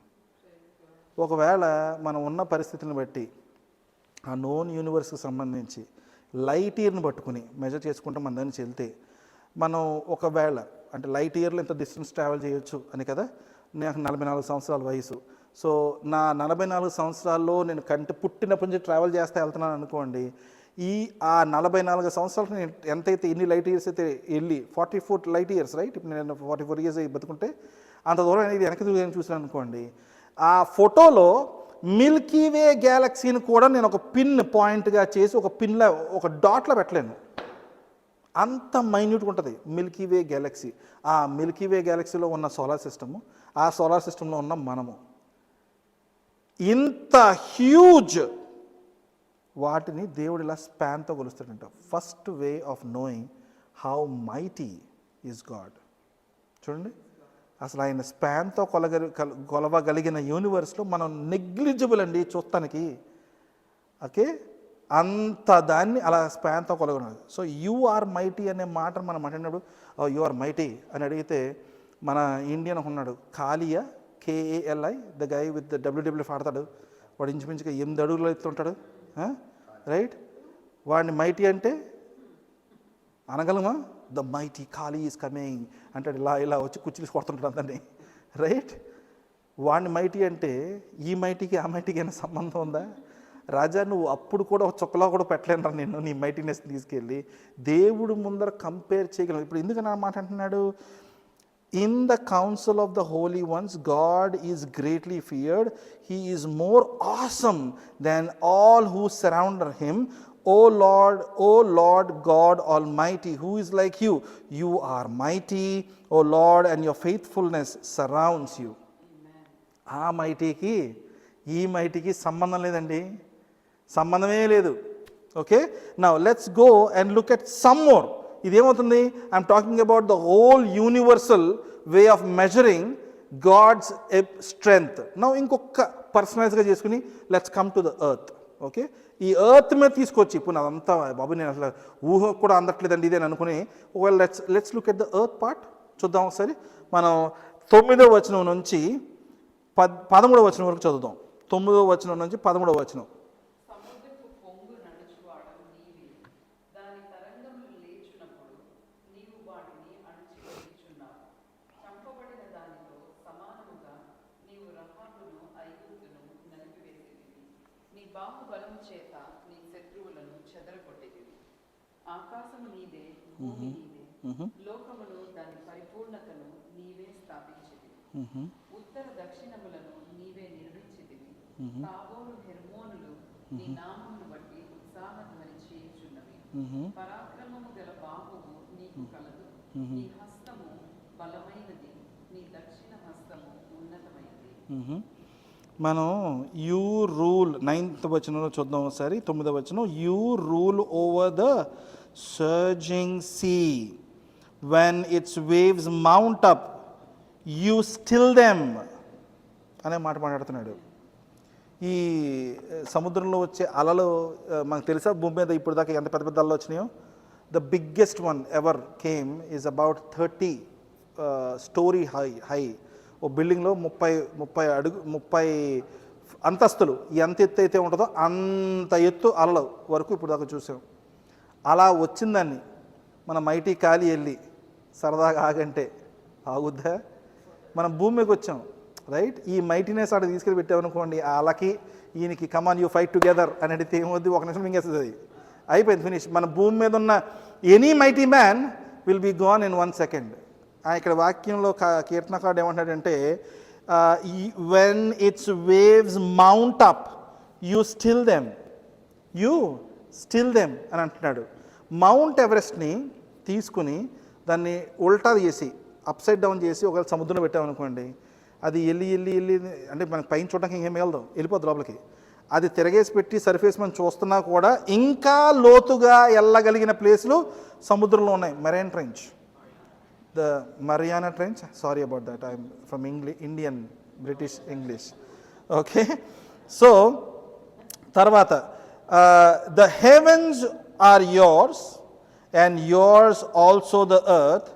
ఒకవేళ మనం ఉన్న పరిస్థితిని బట్టి ఆ నోన్ యూనివర్స్కి సంబంధించి లైట్ ఇయర్ని పట్టుకుని మెజర్ చేసుకుంటే మన దాన్ని చెల్తే మనం ఒకవేళ అంటే లైట్ ఇయర్లో ఎంత డిస్టెన్స్ ట్రావెల్ చేయొచ్చు అని కదా. నాకు 44 సంవత్సరాల వయసు. సో నా 44 సంవత్సరాల్లో నేను పుట్టినప్పటి నుంచి ట్రావెల్ చేస్తే వెళ్తున్నాను అనుకోండి. ఆ 44 సంవత్సరాలకు నేను ఎంతైతే ఎన్ని లైట్ ఇయర్స్ అయితే వెళ్ళి 44 లైట్ ఇయర్స్ రైట్, ఇప్పుడు నేను 44 ఇయర్స్ అయ్యి బతుకుంటే అంత దూరం అనేది వెనక్కి దూరం చూసాను అనుకోండి. ఆ ఫోటోలో మిల్కీవే గ్యాలక్సీని కూడా నేను ఒక పిన్ పాయింట్గా చేసి ఒక డాట్లో పెట్టలేను. అంత మైన్యూట్గా ఉంటుంది మిల్కీవే గ్యాలక్సీ. ఆ మిల్కీవే గ్యాలక్సీలో ఉన్న సోలార్ సిస్టము, ఆ సోలార్ సిస్టంలో ఉన్న మనము, ఇంత హ్యూజ్ వాటిని దేవుడు ఇలా స్పాన్తో కొలుస్తాడంట. First way of knowing how mighty is God. చూడండి, అసలు ఆయన స్పాన్తో కొలవగలిగిన యూనివర్స్లో మనం నెగ్లిజిబుల్ అండి చూస్తానికి. ఓకే, అంత దాన్ని అలా స్పాన్తో కొలగడం. సో యు ఆర్ మైటీ అనే మాట మనం మాట్లాడినప్పుడు యు ఆర్ మైటీ అని అడిగితే మన ఇండియన్ ఉన్నాడు కాలియా, KALI, the guy with the WWF ఆడతాడు. వాడు ఇంచుమించుగా 8 అడుగులు ఎత్తుంటాడు రైట్. వాడిని మైటీ అంటే అనగలమా? The mighty Kali is coming అంటాడు. ఇలా వచ్చి కుర్చీలు కొడుతుంటాడు అందరినీ రైట్. వాడిని మైటీ అంటే ఈ మైటీకి ఆ మైటీకి ఏమైనా సంబంధం ఉందా? రాజా, నువ్వు అప్పుడు కూడా ఒక చుక్కలా కూడా పెట్టలేను నేను నీ మైటీనెస్ తీసుకెళ్ళి దేవుడు ముందర కంపేర్ చేయగలను. ఇప్పుడు ఎందుకని ఆ మాట అంటున్నాడు? In the council of the holy ones God is greatly feared, he is more awesome than all who surround him. O Lord God Almighty, who is like you? You are mighty, O Lord, and your faithfulness surrounds you. ఆ మైటీకి ఈ మైటీకి సంబంధం లేదండి, సంబంధమే లేదు. Okay, now let's go and look at some more. ఇదేమవుతుంది? I'm talking about the whole universal way of measuring God's strength. Now ఇంకొక పర్సనలైజ్గా చేసుకుని let's come to the earth. Okay, ఈ ఎర్త్ మీద తీసుకొచ్చి ఇప్పుడు నాదంతా బాబు నేను అసలు ఊహ కూడా అందట్లేదండి ఇదే అనుకుని, ఒకవేళ let's look at the earth part చూద్దాం ఒకసారి. మనం 9వ వచనం నుంచి 13వ వచనం వరకు చదువుదాం. 9వ వచనం నుంచి 13వ వచనం. సముద్రపు పొంగు నడుచువాడవు నీవే, దాని తరంగములు లేచునప్పుడు నీవు వాటిని అణచివేయుచున్నావు. చంపబడిన దానితో సమానముగా నీవు రహాబును ఐగుప్తును నలిపివేసితివి. నీ బాహుబలము చేత నీ శత్రువులను చెదరగొట్టితివి. ఆకాశము నీదే, భూమి నీదే, లోకమును దాని పరిపూర్ణతను నీవే స్థాపించితివి. ఉత్తర దక్షిణములను నీవే నిర్మించితివి. తాబోరు హెర్మోనులు నీ నామమును బట్టి ఉత్సాహధ్వని చేయుచున్నవి. పరాక్రమము గల బాహువు నీకు కలదు, నీ హస్తము బలమైనది, నీ దక్షిణ హస్తము ఉన్నతమైనది. మనం యూ రూల్ 9వ వచనంలో చూద్దాం ఒకసారి. 9వ వచనం, you rule over the surging sea, when its waves mount up you still them అనే మాట మాట్లాడుతున్నాడు. ఈ సముద్రంలో వచ్చే అలలు మనకు తెలుసా భూమి మీద ఇప్పుడు దాకా ఎంత పెద్ద పెద్ద అలలు వచ్చినాయో? The biggest one ever came is about 30 story high. ఓ బిల్డింగ్లో 30 అంతస్తులు ఎంత ఎత్తు అయితే ఉంటుందో అంత ఎత్తు అలలు వరకు ఇప్పుడు దాకా చూసాం. అలా వచ్చిందాన్ని మన మైటీ ఖాళీ వెళ్ళి సరదాగా ఆగంటే ఆగుద్దా? మనం భూమి మీదకి వచ్చాం, రైట్? ఈ మైటీనెస్ అక్కడ తీసుకెళ్ళి పెట్టామనుకోండి, ఆ అలకి ఈయనకి కమాన్ యూ ఫైట్ టుగెదర్ అని అడిగితే ఏమవుద్ది? ఒక నిమిషం మింగేస్తుంది, అది అయిపోయింది, ఫినిష్. మన భూమి మీద ఉన్న any mighty man will be gone in 1 second. ఇక్కడ వాక్యంలో కీర్తనకారుడు ఏమంటాడంటే, when its waves mount up you still them అని అంటున్నాడు. మౌంట్ ఎవరెస్ట్ని తీసుకుని దాన్ని ఉల్టా చేసి అప్సైడ్ డౌన్ చేసి ఒకవేళ సముద్రంలో పెట్టామనుకోండి, అది వెళ్ళి అంటే మనకి పైన చూడడానికి ఇంకేం మిగలదు, వెళ్ళిపోద్ది లోపలికి. అది తిరగేసి పెట్టి సర్ఫేస్ మనం చూస్తున్నా కూడా ఇంకా లోతుగా వెళ్ళగలిగిన ప్లేస్లు సముద్రంలో ఉన్నాయి. Marine trench, the Mariana trench, sorry about that, I'm from Indian British English. Okay, so తర్వాత the heavens are yours and yours also the earth.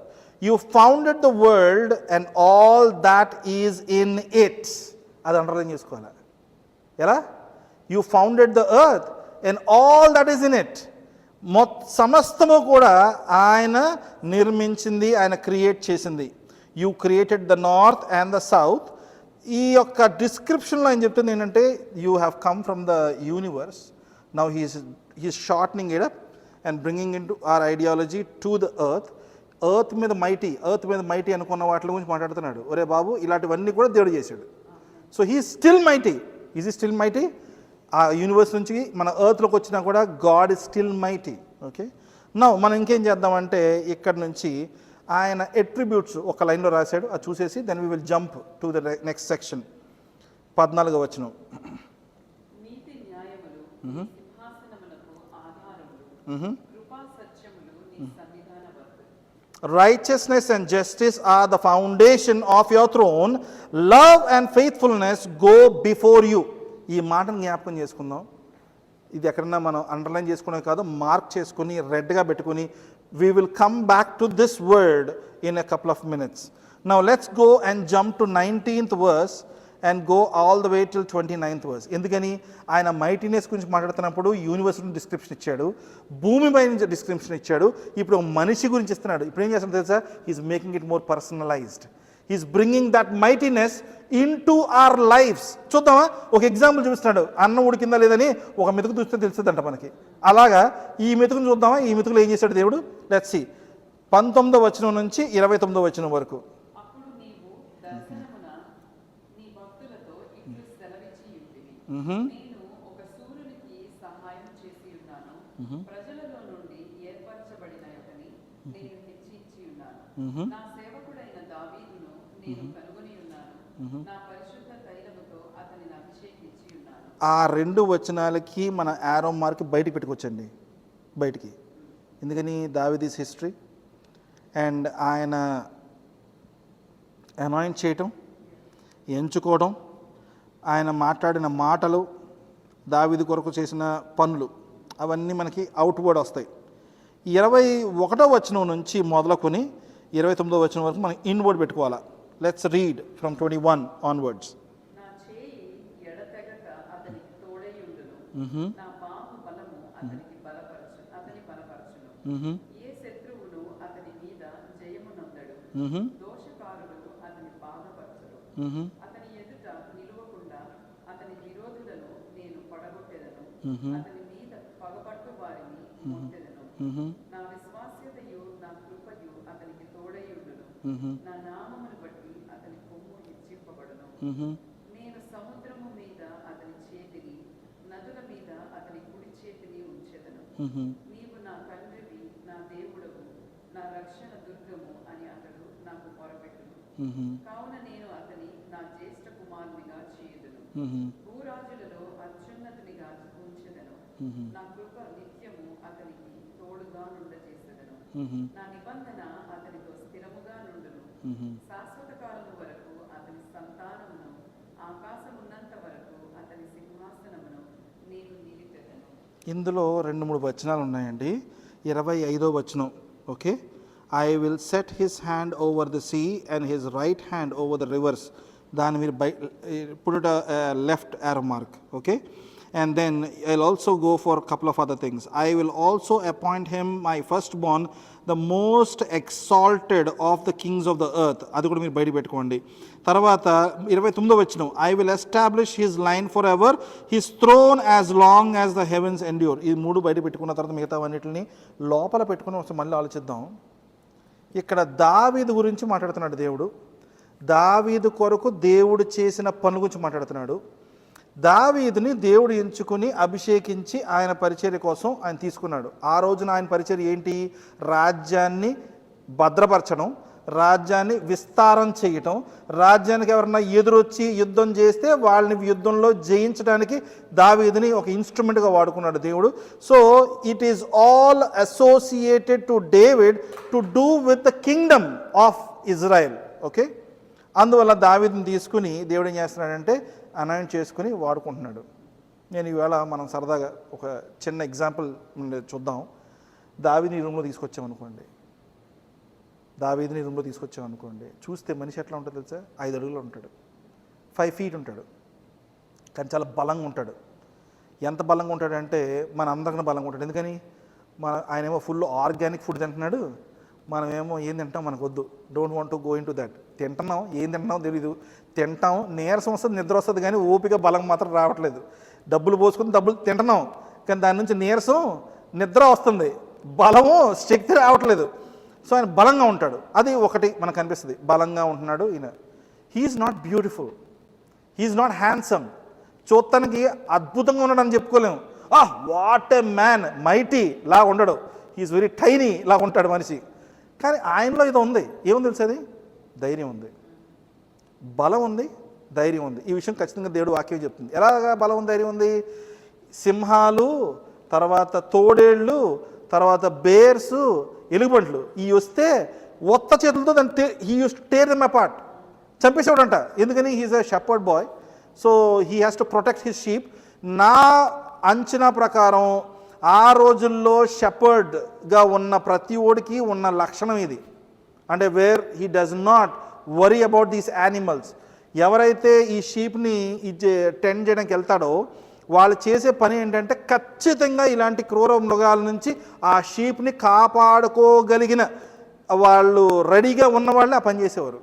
You founded the world and all that is in it. అది underline చేసుకోవాలి. ఎలా? You founded the earth and all that is in it. సమస్తము కూడా ఆయన నిర్మించింది, ఆయన create చేసింది. You created the north and the south. ఈ యొక్క డిస్క్రిప్షన్లో ఆయన చెప్తుంది ఏంటంటే, you have come from the universe. Now he is shortening it up and bringing into our ideology to the earth. Earth మీద మైటీ అనుకున్న వాటి గురించి మాట్లాడుతున్నాడు. ఒరే బాబు, ఇలాంటివన్నీ కూడా దేవుడు చేశాడు. So he still mighty. Is ఈ స్టిల్ మైటీ? ఆ యూనివర్స్ నుంచి మన ఎర్త్లోకి వచ్చినా కూడా God is still mighty. Okay, now మనం ఇంకేం చేద్దామంటే, ఇక్కడ నుంచి ఆయన అట్రిబ్యూట్స్ ఒక లైన్లో రాశాడు, అది చూసేసి then we will jump to the next section. 14వ వచనం. నీతి న్యాయములు సింహాసనములకు ఆధారములు, కృపా సత్యములు నీ సన్నిధాన వర్తులు. Righteousness and justice are the foundation of your throne. Love and faithfulness go before you. ఈ మాటను జ్ఞాపకం చేసుకుందాం. ఇది ఎక్కడన్నా మనం అండర్లైన్ చేసుకునేది కాదు, మార్క్ చేసుకుని రెడ్గా పెట్టుకుని we will come back to this word in a couple of minutes. Now let's go and jump to 19th verse and go all the way till 29th verse. ఎందుకని? ఆయన మైటీనెస్ గురించి మాట్లాడుతున్నప్పుడు universe description ఇచ్చాడు, భూమి పైన description ఇచ్చాడు, ఇప్పుడు మనిషి గురించి ఇస్తున్నాడు. ఇప్పుడు ఏం చేస్తున్నాడు తెలుసా? He's making it more personalized. He's bringing that mightiness into our lives. చూద్దామా? ఒక ఎగ్జాంపుల్ చూపిస్తున్నాడు. అన్నం ఉడికిందా లేదని ఒక మెతుకు చూస్తే తెలుస్తుందంట మనకి. అలాగా ఈ మెతుకును చూద్దామా? ఈ మెతుకులో ఏం చేశాడు దేవుడు? Let's see. 19వ వచనం నుంచి 29వ వచనం వరకు. అప్పుడు నీవు దర్శనమున నీ భక్తులతో ఇట్లు సెలవిచ్చి ఉంటివి. నేను ఒక సూర్యునికి సహాయం చేసి ఉన్నాను, ప్రజలలో నుండి ఏర్పరచబడిన ఒకని నేను హెచ్చించి ఉన్నాను. నా సేవకుడైన దావీదును నేను కనుగొని ఉన్నాను, నా పరిశుద్ధ తైల ఆ 2 వచనాలకి మన యారో మార్క్ బయటికి పెట్టుకోవచ్చండి, బయటికి. ఎందుకని? దావీదీస్ హిస్టరీ అండ్ ఆయన అనాయింట్ చేయటం, ఎంచుకోవడం, ఆయన మాట్లాడిన మాటలు, దావీదు కొరకు చేసిన పనులు, అవన్నీ మనకి అవుట్వర్డ్ వస్తాయి. 21వ వచనం నుంచి మొదలుకొని 29వ వచనం వరకు మనం ఇన్వర్డ్ పెట్టుకోవాలా. Let's read from 21 onwards. నా చేయి ఎడతెగక అతనికి తోడైయుండును. నా బాహు బలము అతని బలపరచును. ఏ శత్రువును అతని మీద జయమునందడు. దోషకారులు అతని బాధపరచును. అతని ఎదుట నిలువకుండా అతని విరోధులను నేను పడగొట్టెదను. అతని మీద పగపట్టు వారిని కొట్టెదను. నా విశ్వాస్యతయు నా కృపయు అతనికి తోడైయుండును. నా నామమును బట్టి అతని కొమ్ము హెచ్చింపబడును. నేను సముద్రము మీద అతని చేతిని, నదుల మీద అతని కుడి చేతిని ఉంచెదను. నీవు నా తండ్రివి, నా దేవుడవు, నా రక్షణ దుర్గము అని అతడు నాకు మొరపెట్టును. కావున నేను అతని నా జ్యేష్ఠ కుమారునిగా చేయుదును. భూరాజులలో అత్యున్నతునిగా ఉంచెదను. నా కృప నిత్యము అతనికి తోడుగా నుండజేసెదను. నా నిబంధన అతనితో స్థిరముగా నుండును. శాశ్వత కాలము వరకు అతని సంతానమును, ఆకాశమున్నంత వరకు అతని సింహాసనమును నేను నిలిపెదను. ఇందులో 2-3 వచనాలు ఉన్నాయండి. 25వ వచనం, okay. I will set his hand over the sea and his right hand over the rivers. దాని మీరు put it left arrow mark, okay. And then I'll also go for a couple of other things. I will also appoint him my firstborn, the most exalted of the kings of the earth. అది కూడా మీరు బయట పెట్టుకోండి. తర్వాత 29వ వచనం, I will establish his line forever, his throne as long as the heavens endure. ఈ 3 బయట పెట్టుకున్న తర్వాత మిగతా అన్నిటిని లోపల పెట్టుకుని ఒకసారి మళ్ళీ ఆలోచిద్దాం. ఇక్కడ దావీదు గురించి మాట్లాడుతున్నాడు దేవుడు. దావీదు కొరకు దేవుడు చేసిన పనుల గురించి మాట్లాడుతున్నాడు. దావీదుని దేవుడు ఎంచుకుని అభిషేకించి ఆయన పరిచర్య కోసం ఆయన తీసుకున్నాడు. ఆ రోజున ఆయన పరిచర్య ఏంటి? రాజ్యాన్ని భద్రపరచడం, రాజ్యాన్ని విస్తారం చేయటం, రాజ్యానికి ఎవరన్నా ఎదురొచ్చి యుద్ధం చేస్తే వాళ్ళని యుద్ధంలో జయించడానికి దావీదుని ఒక ఇన్స్ట్రుమెంట్గా వాడుకున్నాడు దేవుడు. So it is all associated to David to do with the Kingdom of Israel, okay. అందువల్ల దావీదుని తీసుకుని దేవుడు ఏం చేస్తున్నాడంటే అనాయింట్ చేసుకుని వాడుకుంటున్నాడు. నేను ఈవేళ మనం సరదాగా ఒక చిన్న ఎగ్జాంపుల్ చూద్దాం. దావీదుని రూమ్లో తీసుకొచ్చామనుకోండి, చూస్తే మనిషి ఎట్లా ఉంటుంది తెలుసా? 5 అడుగులు ఉంటాడు, 5 feet ఉంటాడు, కానీ చాలా బలంగా ఉంటాడు. ఎంత బలంగా ఉంటాడంటే మన అందరికన్నా బలంగా ఉంటాడు. ఎందుకని? ఆయనేమో ఫుల్ ఆర్గానిక్ ఫుడ్ తింటున్నాడు, మనమేమో ఏం తింటాం మనకు వద్దు. Don't want to go in to that. తింటున్నాం, ఏం తింటున్నాం తెలీదు, తింటాం, నీరసం వస్తుంది, నిద్ర వస్తుంది, కానీ ఓపిక బలం మాత్రం రావట్లేదు. డబ్బులు పోసుకుని తింటున్నాం, కానీ దాని నుంచి నీరసం, నిద్ర వస్తుంది, బలము, శక్తి రావట్లేదు. సో ఆయన బలంగా ఉంటాడు. అది ఒకటి మనకు అనిపిస్తుంది, బలంగా ఉంటున్నాడు ఈయన. He's not beautiful, he's not handsome. చూడటానికి అద్భుతంగా ఉన్నాడని చెప్పుకోలేము. వాట్ ఎ మ్యాన్, మైటీ లా ఉండడు. హీఈస్ వెరీ టైనీ లా ఉంటాడు మనిషి. కానీ ఆయనలో ఇది ఉంది. ఏముంది తెలుసు? అది ధైర్యం ఉంది, బలం ఉంది, ధైర్యం ఉంది. ఈ విషయం ఖచ్చితంగా దేవుడు వాక్యం చెప్తుంది. ఎలాగా బలం ఉంది, ధైర్యం ఉంది? సింహాలు, తర్వాత తోడేళ్ళు, తర్వాత బేర్స్, ఎలుగుబంట్లు ఇవి వస్తే ఒత్త చేతులతో దాన్ని he used to tear them apart, చంపేసేవాడంట. ఎందుకని? He's a shepherd boy, so he has to protect his sheep. నా అంచనా ప్రకారం ఆ రోజుల్లో షెపర్డ్గా ఉన్న ప్రతి ఓడికి ఉన్న లక్షణం ఇది. అంటే where he does not worry about these animals. ఎవరైతే ఈ షీప్ని టెండ్ చేయడానికి వెళ్తాడో వాళ్ళు చేసే పని ఏంటంటే ఖచ్చితంగా ఇలాంటి క్రూర మృగాల నుంచి ఆ షీప్ని కాపాడుకోగలిగిన వాళ్ళు రెడీగా ఉన్న వాళ్ళే ఆ పని చేసేవారు.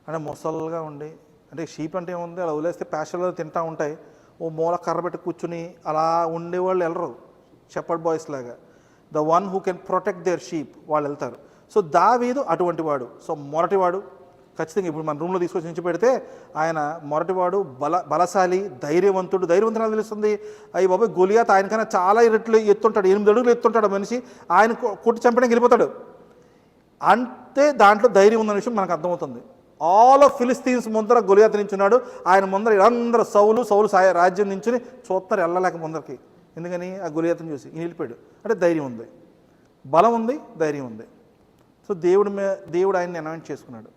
అంటే ముసలుగా ఉండి, అంటే షీప్ అంటే ఏముంది, అలా వదిలేస్తే ప్యాషన్లో తింటూ ఉంటాయి, ఓ మూల కర్ర పెట్టి కూర్చుని అలా ఉండేవాళ్ళు వెళ్ళరు. షెపర్డ్ బాయ్స్ లాగా the one who can protect there sheep వాళ్ళు వెళ్తారు. సో దావీదు అటువంటి వాడు. సో మొరటివాడు ఖచ్చితంగా. ఇప్పుడు మన రూమ్లో తీసుకొచ్చి నుంచి పెడితే ఆయన మొరటివాడు, బలశాలి, ధైర్యవంతుడు. ధైర్యవంతుడు తెలుస్తుంది. అయ్యి బాబాయ్, గొలియాత్ ఆయనకన్నా చాలా రెట్లు ఎత్తుంటాడు, 8 అడుగులు ఎత్తుంటాడు మనిషి. ఆయన కొట్టి చంపడానికి వెళ్ళిపోతాడు. అంటే దాంట్లో ధైర్యం ఉన్న విషయం మనకు అర్థమవుతుంది. ఆల్ ఆఫ్ ఫిలిస్తీన్స్ ముందర గొలియాతు నించున్నాడు. ఆయన ముందర అందరూ సౌలు రాజ్యం నించుని చూస్తారు వెళ్ళలేక ముందరికి. ఎందుకని ఆ గొలియాతుని చూసి ఈయన వెళ్ళిపోయాడు. అంటే ధైర్యం ఉంది, బలం ఉంది, ధైర్యం ఉంది. సో దేవుడు ఆయన్ని అనాయింట్ చేసుకున్నాడు.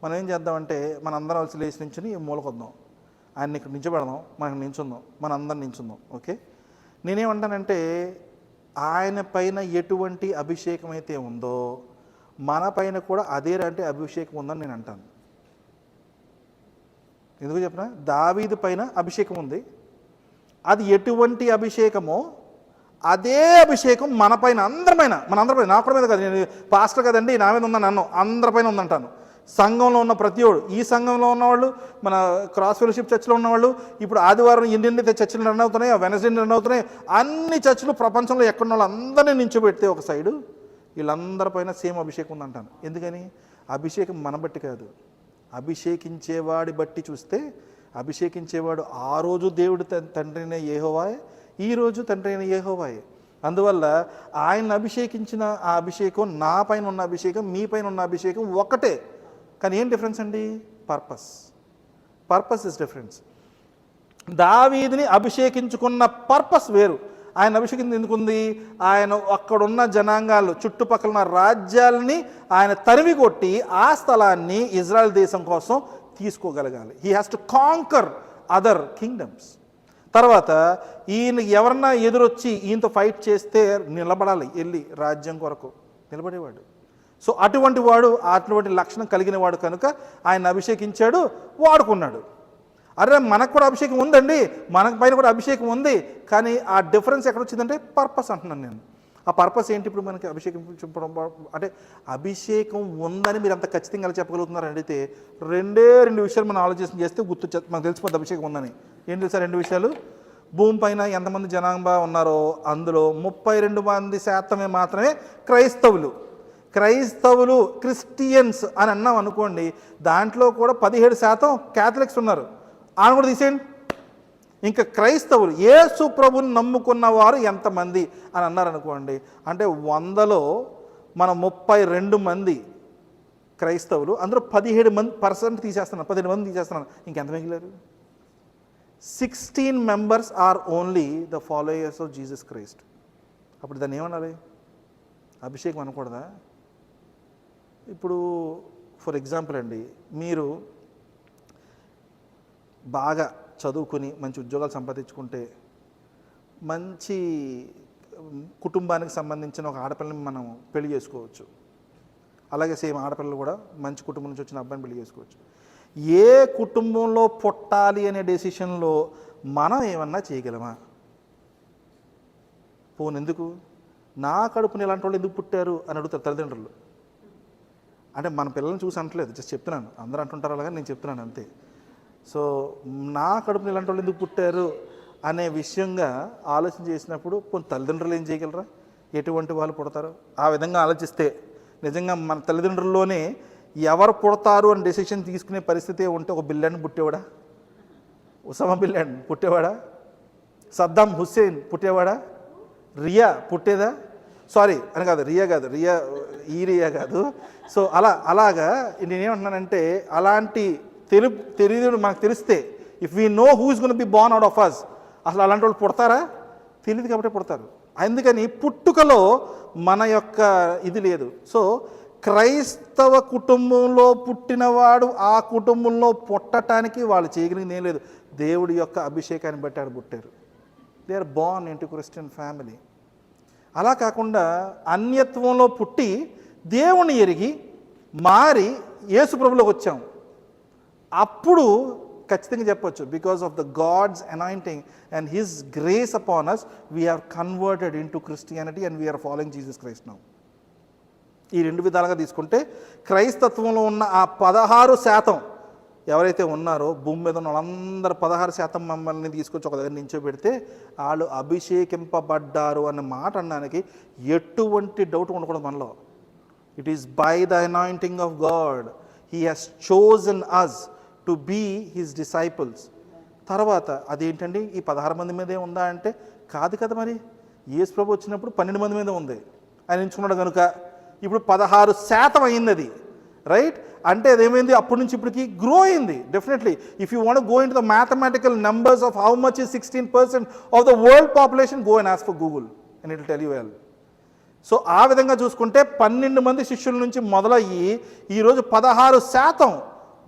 మనం ఏం చేద్దామంటే మన అందరం వచ్చి లేచి నించుని మూలకొద్దాం, ఆయన్ని ఇక్కడ నించోబెడదాం, మనం నించుందాం, మన అందరం నించుందాం. ఓకే, నేనేమంటానంటే ఆయన పైన ఎటువంటి అభిషేకం అయితే ఉందో మన పైన కూడా అదేలాంటి అభిషేకం ఉందని నేను అంటాను. ఎందుకు చెప్పిన, దావీదు పైన అభిషేకం ఉంది. అది ఎటువంటి అభిషేకమో అదే అభిషేకం మన పైన అందరిపైన, నా కూడా మీద కాదు, నేను పాస్టర్ కదండి నా మీద ఉందని అన్నాను, అందరిపైన ఉందంటాను. సంఘంలో ఉన్న ప్రతివాడు, ఈ సంఘంలో ఉన్నవాళ్ళు, మన క్రాస్ ఫెలోషిప్ చర్చిలో ఉన్నవాళ్ళు, ఇప్పుడు ఆదివారం ఇండియన్ చర్చిలు రన్ అవుతున్నాయి, వెనస్డే రన్ అవుతున్నాయి, అన్ని చర్చిలు ప్రపంచంలో ఎక్కడున్న వాళ్ళు అందరినీ నించోబెడితే ఒక సైడు వీళ్ళందరిపైన సేమ్ అభిషేకం ఉందంటాను. ఎందుకని, అభిషేకం మన బట్టి కాదు, అభిషేకించేవాడి బట్టి చూస్తే అభిషేకించేవాడు ఆ రోజు దేవుడు తండ్రి అయిన యెహోవాయే, ఈరోజు తండ్రి అయిన యెహోవాయే. అందువల్ల ఆయన అభిషేకించిన ఆ అభిషేకం, నా పైన ఉన్న అభిషేకం, మీ పైన ఉన్న అభిషేకం ఒకటే. కానీ ఏం డిఫరెన్స్ అండి, పర్పస్ ఇస్ డిఫరెన్స్. దావీదుని అభిషేకించుకున్న పర్పస్ వేరు. ఆయన అభిషేకం ఎందుకుంది, ఆయన అక్కడున్న జనాంగాలు, చుట్టుపక్కల ఉన్న రాజ్యాలని ఆయన తరిమి కొట్టి ఆ స్థలాన్ని ఇజ్రాయెల్ దేశం కోసం తీసుకోగలగాలి. He has to conquer other kingdoms. తర్వాత ఈయన ఎవరన్నా ఎదురొచ్చి ఈయనతో ఫైట్ చేస్తే నిలబడాలి, వెళ్ళి రాజ్యం కొరకు నిలబడేవాడు. సో అటువంటి వాడు, అటువంటి లక్షణం కలిగిన వాడు కనుక ఆయన అభిషేకించాడు, వాడుకున్నాడు. అరే మనకు కూడా అభిషేకం ఉందండి, మన పైన కూడా అభిషేకం ఉంది. కానీ ఆ డిఫరెన్స్ ఎక్కడ వచ్చిందంటే పర్పస్ అంటున్నాను నేను. ఆ పర్పస్ ఏంటి, ఇప్పుడు మనకి అభిషేకం చెప్పడం అంటే అభిషేకం ఉందని మీరు అంత ఖచ్చితంగా ఎలా చెప్పగలుగుతున్నారు అడిగితే రెండు విషయాలు మనం ఆలోచన చేస్తే మనకు తెలిసిపోతుంది అభిషేకం ఉందని. ఏం తెలుసా, 2 విషయాలు. భూమి పైన ఎంతమంది జనాభా ఉన్నారో అందులో 32% మాత్రమే క్రైస్తవులు క్రిస్టియన్స్ అని అన్నాం అనుకోండి, దాంట్లో కూడా 17% క్యాథలిక్స్ ఉన్నారు, ఆయన కూడా తీసేయండి. ఇంకా క్రైస్తవులు, యేసు ప్రభుని నమ్ముకున్న వారు ఎంతమంది అని అన్నారనుకోండి, అంటే 100లో మనం 32 మంది క్రైస్తవులు, అందులో 17% తీసేస్తున్నాను, 17 మంది తీసేస్తున్నాను, ఇంకెంత మిగిలారు? 16 members are only the followers of Jesus Christ. అప్పుడు దాన్ని ఏమనాలి, అభిషేకం అనకూడదా? ఇప్పుడు ఫర్ ఎగ్జాంపుల్ అండి, మీరు బాగా చదువుకుని మంచి ఉద్యోగాలు సంపాదించుకుంటే మంచి కుటుంబానికి సంబంధించిన ఒక ఆడపిల్లని మనం పెళ్లి చేసుకోవచ్చు. అలాగే సేమ్ ఆడపిల్లలు కూడా మంచి కుటుంబం నుంచి వచ్చిన అబ్బాయిని పెళ్లి చేసుకోవచ్చు. ఏ కుటుంబంలో పుట్టాలి అనే డెసిషన్లో మనం ఏమన్నా చేయగలమా? పోనెందుకు, నా కడుపుని ఇలాంటి వాళ్ళు ఎందుకు పుట్టారు అని అడుగుతారు తల్లిదండ్రులు. అంటే మన పిల్లల్ని చూసి అంటలేదు, జస్ట్ చెప్తున్నాను, అందరూ అంటుంటారు అలాగే, నేను చెప్తున్నాను అంతే. సో నా కడుపుని ఇలాంటి వాళ్ళు ఎందుకు పుట్టారు అనే విషయంగా ఆలోచన చేసినప్పుడు కొన్ని తల్లిదండ్రులు ఏం చేయగలరా, ఎటువంటి వాళ్ళు పుడతారు? ఆ విధంగా ఆలోచిస్తే నిజంగా మన తల్లిదండ్రుల్లోనే ఎవరు పుడతారు అని డెసిషన్ తీసుకునే పరిస్థితి ఉంటే ఒక బిన్ లాడెన్ పుట్టేవాడా, ఉసామా బిన్ లాడెన్ పుట్టేవాడా, సద్దాం హుస్సేన్ పుట్టేవాడా, రియా పుట్టేదా? సారీ అని కాదు, రియా కాదు. సో అలాగా నేనేమంటున్నానంటే, అలాంటి తెలియదు మనకు తెలిస్తే, if we know who is gonna be born out of us, అసలు అలాంటి వాళ్ళు పుడతారా? తెలియదు కాబట్టి పుడతారు. అందుకని పుట్టుకలో మన యొక్క ఇది లేదు. సో క్రైస్తవ కుటుంబంలో పుట్టినవాడు ఆ కుటుంబంలో పుట్టడానికి వాళ్ళు చేయగలిగింది ఏం లేదు, దేవుడి యొక్క అభిషేకాన్ని బట్టి ఆడ పుట్టారు. They are born into Christian family. అలా కాకుండా అన్యత్వంలో పుట్టి దేవుని ఎరిగి మారి యేసు ప్రభులోకి వచ్చాం, అప్పుడు ఖచ్చితంగా చెప్పొచ్చు, because of the God's anointing and his grace upon us we have converted into Christianity and we're following Jesus Christ now. ఈ 2 విధాలుగా తీసుకుంటే క్రైస్తత్వంలో ఉన్న ఆ 16% ఎవరైతే ఉన్నారో భూమి మీద ఉన్న వాళ్ళందరూ 16% మమ్మల్ని తీసుకొచ్చి ఒక దగ్గర నించోబెడితే వాళ్ళు అభిషేకింపబడ్డారు అన్న మాట అనడానికి ఎటువంటి డౌట్ ఉండకూడదు మనలో. It is by the anointing of God he has chosen us to be his disciples. తర్వాత అదేంటండి ఈ 16 మంది మీదే ఉందా అంటే కాదు కదా, మరి యేసు ప్రభు వచ్చినప్పుడు 12 మంది మీద ఉంది, ఆయన ఎంచుకున్నాడు కనుక ఇప్పుడు 16% అయింది అది. రైట్. అంటే అదేమైంది, అప్పటి నుంచి ఇప్పటికి గ్రో అయింది. Definitely if you want go in to the mathematical numbers of how much is 16% of the world population, go and ask for Google and it will tell you well. So ఆ విధంగా చూసుకుంటే 12 మంది శిష్యుల నుంచి మొదలయ్యి ఈరోజు 16%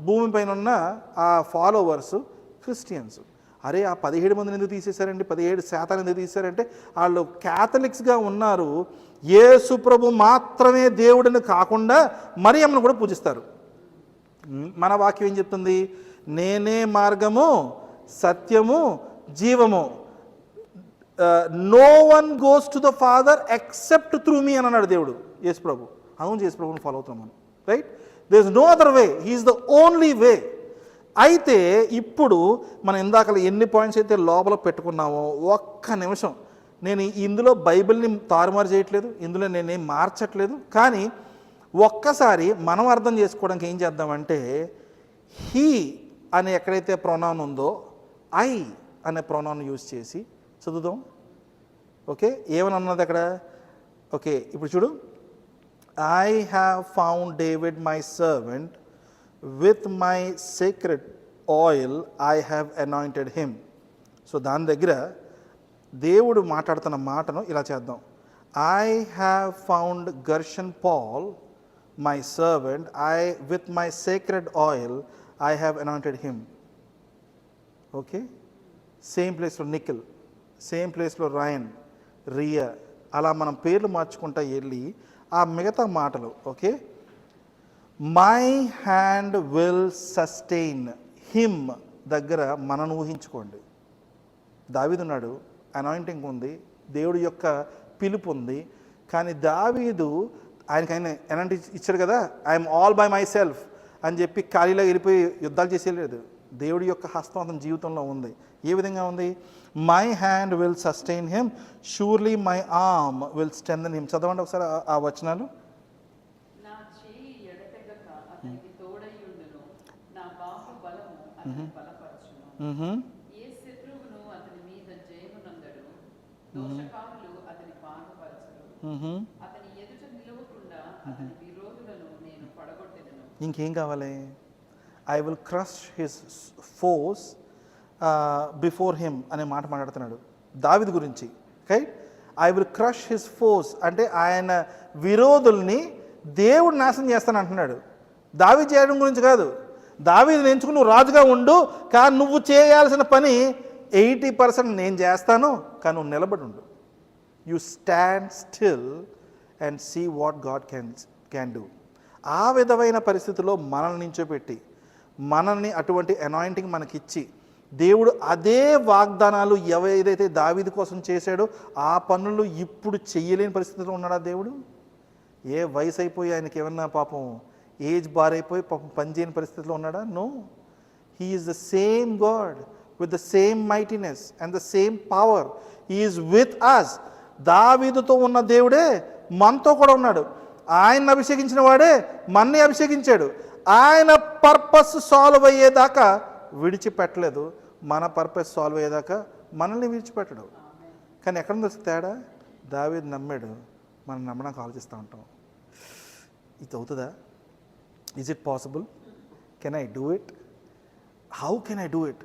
భూమిపైన ఉన్న ఆ ఫాలోవర్స్ క్రిస్టియన్స్. అరే ఆ 17 మందిని ఎందుకు తీసేశారండి, 17% ఎందుకు తీశారంటే వాళ్ళు క్యాథలిక్స్గా ఉన్నారు. యేసు ప్రభు మాత్రమే దేవుడిని కాకుండా మరియమ్మను కూడా పూజిస్తారు. మన వాక్యం ఏం చెప్తుంది? నేనే మార్గము, సత్యము, జీవము, no one goes to the father except through me అని అన్నాడు దేవుడు. యేసు ప్రభు. అవును, యేసు ప్రభుని ఫాలో అవుతాం మనం, right. There is no other way, he's the only way. అయితే ఇప్పుడు మనం ఇందాక ఎన్ని పాయింట్స్ అయితే లోపల పెట్టుకున్నామో, ఒక్క నిమిషం, నేను ఇందులో బైబిల్ని తారుమారు చేయట్లేదు, ఇందులో నేనేం మార్చట్లేదు. కానీ ఒక్కసారి మనం అర్థం చేసుకోవడానికి ఏం చేద్దామంటే, హీ అనే ఎక్కడైతే ప్రొనౌన్ ఉందో ఐ అనే ప్రొనౌన్ యూజ్ చేసి చదువుదాం. ఓకే, ఏమని అన్నది అక్కడ? ఓకే, ఇప్పుడు చూడు. I have found David my servant, with my secret oil I have anointed him. So దాని దగ్గర దేవుడు మాట్లాడుతున్న మాటను ఇలా చేద్దాం. I have found Gershon Paul my servant, with my secret oil I have anointed him. Okay, same ప్లేస్లో నిఖిల్, సేమ్ ప్లేస్లో రాయన్, రియా, అలా మనం పేర్లు మార్చుకుంటా వెళ్ళి ఆ మిగతా మాటలు. Okay, my hand will sustain him దగ్గర మనం ఊహించుకోండి. దావీదున్నాడు, అనాయింటింగ్ ఉంది, దేవుడి యొక్క పిలుపు ఉంది. కానీ దావీదు ఆయన ఎలాంటి ఇచ్చాడు కదా, I'm all by my self అని చెప్పి ఖాళీలో వెళ్ళిపోయి యుద్ధాలు చేసేయలేదు. దేవుడి యొక్క హస్తం అతని జీవితంలో ఉంది. ఏ విధంగా ఉంది? My hand will sustain him, surely my arm will strengthen him. చదవండి ఒకసారి ఆ వచనాలు. నా చేయి ఎడతెగక అతనికి తోడైయుండును, నా బాహుబలము అతని బలపరచును. ఏ శత్రువును అతని మీద జయమునందడు, దోషకారులు అతని బాధపరచును. అతని ఎదుట నిలవకుండా అతని విరోధులను నేను పడగొట్టెదను. ఇంకేం కావాలి? I will crush his force before him అనే మాట మాట్లాడుతున్నాడు దావీదు గురించి. Right, I will crush his force అంటే ఆయన విరోధుల్ని దేవుడు నాశనం చేస్తాను అంటున్నాడు. దావీదు చేయడం గురించి కాదు. దావీదుని ఎంచుకుని నువ్వు రాజుగా ఉండు, కానీ నువ్వు చేయాల్సిన పని 80% నేను చేస్తాను, కానీ నువ్వు నిలబడి ఉండు. You stand still and see what God can do. ఆ విధమైన పరిస్థితిలో మనల్ని నించోపెట్టి, మనల్ని అటువంటి అనాయింటింగ్ మనకిచ్చి, దేవుడు అదే వాగ్దానాలు ఏదైతే దావీదు కోసం చేశాడో ఆ పనులు ఇప్పుడు చెయ్యలేని పరిస్థితిలో ఉన్నాడా దేవుడు? ఏ వయసు అయిపోయి ఆయనకి ఏమన్నా పాపం ఏజ్ బారైపోయి పాపం పనిచేయని పరిస్థితిలో ఉన్నాడా? No, he is the same God with the same mightiness and the same power. He is with us. దావీదుతో ఉన్న దేవుడే మనతో కూడా ఉన్నాడు. ఆయన్ని అభిషేకించిన వాడే మన్ని అభిషేకించాడు. ఆయన పర్పస్ సాల్వ్ అయ్యేదాకా విడిచిపెట్టలేదు, మన పర్పస్ సాల్వ్ అయ్యేదాకా మనల్ని విడిచిపెట్టడు. కానీ ఎక్కడ ఉంది తేడా? దావీదు నమ్మాడు, మనం నమ్మడానికి ఆలోచిస్తూ ఉంటాం. ఇది అవుతుందా? Is it possible? Can I do it? How can I do it?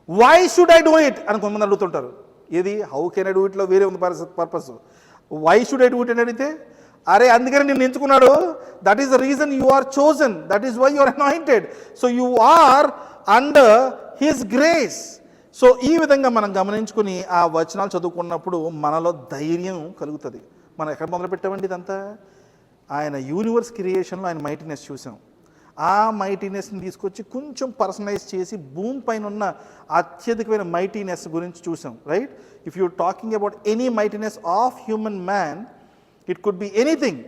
Why should I do it అని కొంతమంది అడుగుతుంటారు. ఏది హౌ కెన్ ఐ డూ ఇట్లో వేరే ఉంది purpose. Why should I do it అని అడిగితే, అరే అందుకని నేను ఎంచుకున్నాడు. That is the reason you are chosen, that is why you are anointed. So you are under his grace. So ఈ విధంగా మనం గమనించుకుని ఆ వచనాలు చదువుకున్నప్పుడు మనలో ధైర్యం కలుగుతుంది. మనం ఎక్కడ మొదలు పెట్టామండి ఇదంతా? ఆయన యూనివర్స్ క్రియేషన్లో ఆయన మైటీనెస్ చూసాం. ఆ మైటీనెస్ని తీసుకొచ్చి కొంచెం పర్సనలైజ్ చేసి భూమి పైన ఉన్న అత్యధికమైన మైటీనెస్ గురించి చూసాం. Right, if you talking about any mightiness of human man, it could be anything.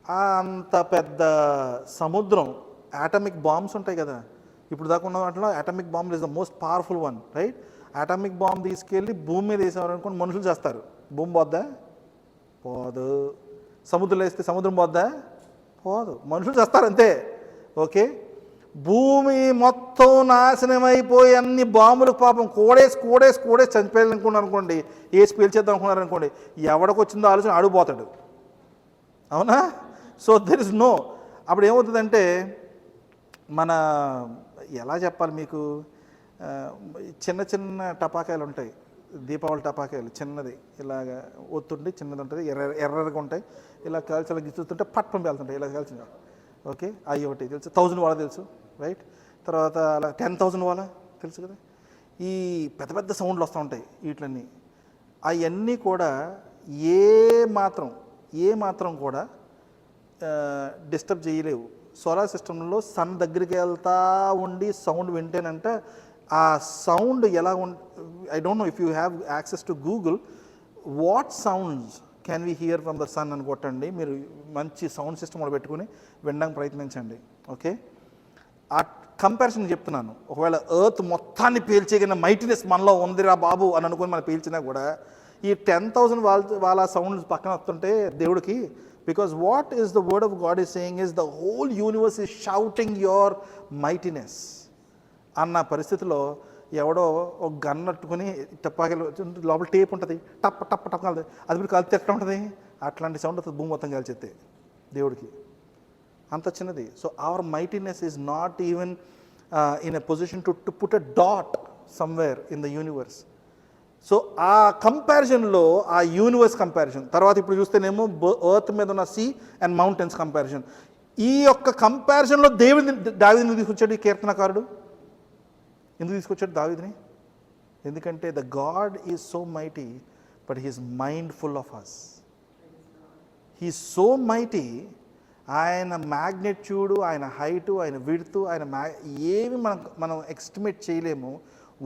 అంత పెద్ద సముద్రం, ఆటమిక్ బాంబ్స్ ఉంటాయి కదా, ఇప్పుడు దాకా ఉన్న వాటిలో atomic bomb is the most powerful one. Right, atomic bomb తీసుకెళ్ళి భూమి మీద వేసేవారనుకోండి, మనుషులు చేస్తారు. భూమి పోద్దా? పోదు. సముద్రంలో వేస్తే సముద్రం పోద్దా? పోదు. మనుషులు చేస్తారు అంతే. ఓకే, భూమి మొత్తం నాశనం అయిపోయి అన్ని బాంబులు పాపం కోడేసి చనిపోయాలనుకున్నారు అనుకోండి, వేసి పీల్చేద్దాం అనుకున్నారు అనుకోండి, ఎవడికి వచ్చిందో ఆలోచన అడుగుపోతాడు. అవునా? So there is no. అప్పుడు ఏమవుతుందంటే మన ఎలా చెప్పాలి మీకు, చిన్న చిన్న టపాకాయలు ఉంటాయి, దీపావళి టపాకాయలు చిన్నది ఇలాగ ఒత్తుండి చిన్నది ఉంటుంది, ఎర్రగా ఉంటాయి, ఇలా కాల్చి అలా గిచ్చుతుంటే పట్టం వెళ్తుంటాయి, ఇలా కాల్చి. ఓకే, అవి ఒకటి తెలుసు, 1000 వాళ్ళ తెలుసు, రైట్. తర్వాత అలా 10,000 వాళ్ళ తెలుసు కదా. ఈ పెద్ద పెద్ద సౌండ్లు వస్తూ ఉంటాయి వీటిలన్నీ. అవన్నీ కూడా ఏ మాత్రం కూడా డిస్టర్బ్ చేయలేవు. సోలార్ సిస్టంలో సన్ దగ్గరికి వెళ్తా ఉండి సౌండ్ వింటేనంటే ఆ సౌండ్ ఎలా I don't know if you have access to Google what sounds can we hear from the sun అని కొట్టండి. మీరు మంచి సౌండ్ సిస్టమ్ కూడా పెట్టుకుని వినడానికి ప్రయత్నించండి. ఓకే, ఆ కంపారిజన్ చెప్తున్నాను. ఒకవేళ ఎర్త్ మొత్తాన్ని పీల్చేగిన మైటీనెస్ మనలో ఉందిరా బాబు అని అనుకుని మనం పీల్చినా కూడా ఈ 10,000 వాళ్ళ సౌండ్స్ పక్కన వస్తుంటే దేవుడికి, because what is the word of God is saying is the whole universe is shouting your mightiness అన్న పరిస్థితిలో ఎవడో ఒక గన్నట్టుకుని టప్పాకి లోపల టేప్ ఉంటుంది, టప్ టప్ టప్ కాదు, అది మీరు కలిసి ఎట్లా ఉంటుంది, అట్లాంటి సౌండ్ వస్తుంది భూమి మొత్తం కలిసేస్తే దేవుడికి, అంత చిన్నది. So our mightiness is not even in a position to put a dot somewhere in the universe. So ఆ కంపారిజన్లో ఆ యూనివర్స్ కంపారిజన్ తర్వాత ఇప్పుడు చూస్తేనేమో ఎర్త్ మీద ఉన్న సీ అండ్ మౌంటైన్స్ కంపారిజన్. ఈ యొక్క కంపారిజన్లో దావీదుని తీసుకొచ్చాడు ఈ కీర్తనకారుడు. ఎందుకు తీసుకొచ్చాడు దావీదుని? ఎందుకంటే the God is so mighty but he's mindful of us. He's so mighty. ఆయన మ్యాగ్నెట్యూడు, ఆయన హైటు, ఆయన విడ్త్, ఆయన ఏమి మనం ఎస్టిమేట్ చేయలేము.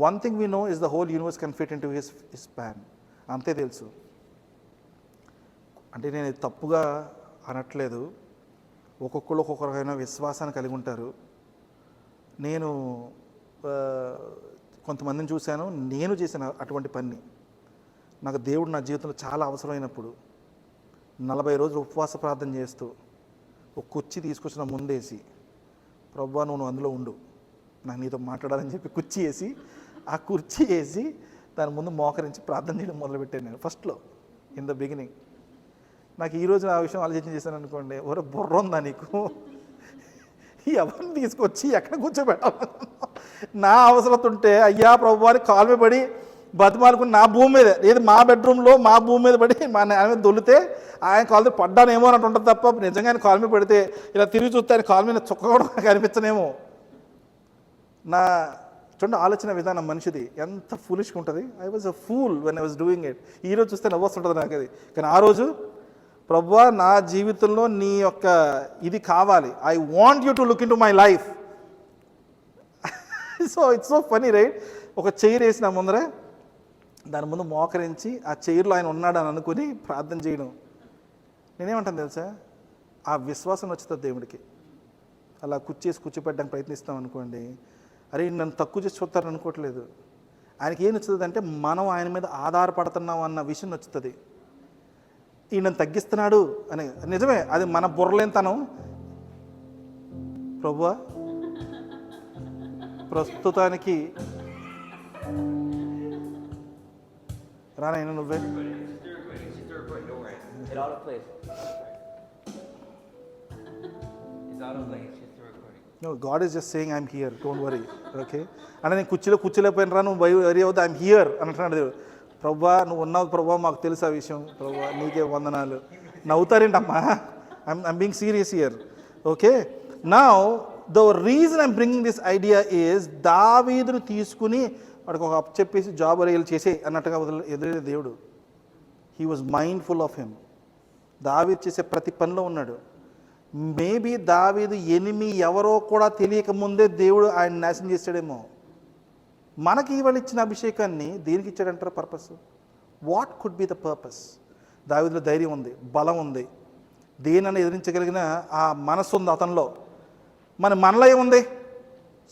One thing we know is the whole universe can fit in to his span, అంతే తెలుసు. అంటే నేను ఇది తప్పుగా అనట్లేదు, ఒక్కొక్కరు ఒక్కొక్కరికైనా విశ్వాసాన్ని కలిగి ఉంటారు. నేను కొంతమందిని చూశాను, నేను చేసిన అటువంటి పని. నాకు దేవుడు నా జీవితంలో చాలా అవసరమైనప్పుడు 40 రోజులు ఉపవాస ప్రార్థన చేస్తూ ఒక కుర్చీ తీసుకొచ్చిన ముందేసి, ప్రభువా నువ్వు అందులో ఉండు, నాకు నీతో మాట్లాడాలని చెప్పి కుర్చీ వేసి, ఆ కుర్చీ వేసి దాని ముందు మోకరించి ప్రార్థన చేయడం మొదలుపెట్టాను నేను ఫస్ట్లో, ఇన్ ద బిగినింగ్. నాకు ఈరోజు ఆ విషయం ఆలోచన చేశాను అనుకోండి, ఒరే బుర్ర ఉందా నీకు, ఎవరిని తీసుకొచ్చి ఎక్కడ కూర్చోబెట్టాలి, నా అవసరత ఉంటే అయ్యా ప్రభువాని కాలు మీద పడి బతిమాలుకుని నా భూమి మీద, లేదు మా బెడ్రూమ్లో మా భూమి మీద పడి మా నేల మీద దొల్లితే ఆయన కాలు మీద పడ్డానేమో అన్నట్టు ఉంటుంది తప్ప, నిజంగా ఆయన కాలు మీద పడితే ఇలా తిరిగి చూస్తే ఆయన కాలు మీద చుక్క కూడా కనిపించనేమో. నా చూడండి ఆలోచన విధానం మనిషిది ఎంత ఫూలిష్గా ఉంటుంది. I was a fool when I was doing it. ఈరోజు చూస్తే నవ్వొస్తుంటుంది నాకు అది, కానీ ఆ రోజు ప్రభువా నా జీవితంలో నీ యొక్క ఇది కావాలి, I want you to look into my life. So it's so funny right. ఒక చైర్ వేసిన ముందర దాని ముందు మోకరించి ఆ చైర్లో ఆయన ఉన్నాడని అనుకుని ప్రార్థన చేయడం. నేనేమంటాను తెలుసా, ఆ విశ్వాసం నచ్చుతుంది దేవుడికి. అలా కూర్చోపెట్టడానికి ప్రయత్నిస్తాం అనుకోండి, అరే నన్ను తక్కువ చేసి చూస్తారని అనుకోవట్లేదు. ఆయనకి ఏం నచ్చుతుంది అంటే మనం ఆయన మీద ఆధారపడుతున్నాం అన్న విషయం నచ్చుతుంది. ఈయన తగ్గిస్తున్నాడు అని, నిజమే, అది మన బుర్రలేనితనం. ప్రభువా ప్రస్తుతానికి రానైనా నువ్వే. No, God is just saying I'm here, don't worry, okay? అంటే నేను కూర్చోలేకపోయిన రా, నువ్వు వరి అవుతా, ఐఎమ్ హియర్ అని అంటున్నాడు దేవుడు. ప్రభువా నువ్వు ఉన్నావు ప్రభువా, మాకు తెలుసు ఆ విషయం, ప్రభువా నీకే వందనాలు. నవ్వుతారేంటమ్మా, I'm being serious here, okay? Now the reason I'm bringing this idea is, దావీదును తీసుకుని వాడికి ఒక అప్ చెప్పేసి జాబ్ అరేలు చేసే అన్నట్టుగా ఎదురైన దేవుడు. He was mindful of him. దావీదు చేసే ప్రతి పనిలో ఉన్నాడు. మేబీ దావీదు ఎవరో కూడా తెలియక ముందే దేవుడు ఆయన నాశనం చేశాడేమో. మనకి ఇవాళ ఇచ్చిన అభిషేకాన్ని దేనికి ఇచ్చాడంటారు purpose? What could be the purpose? దావీదులో ధైర్యం ఉంది, బలం ఉంది, దేనని ఎదిరించగలిగిన ఆ మనస్సు ఉంది అతనిలో. మనలో ఏముంది?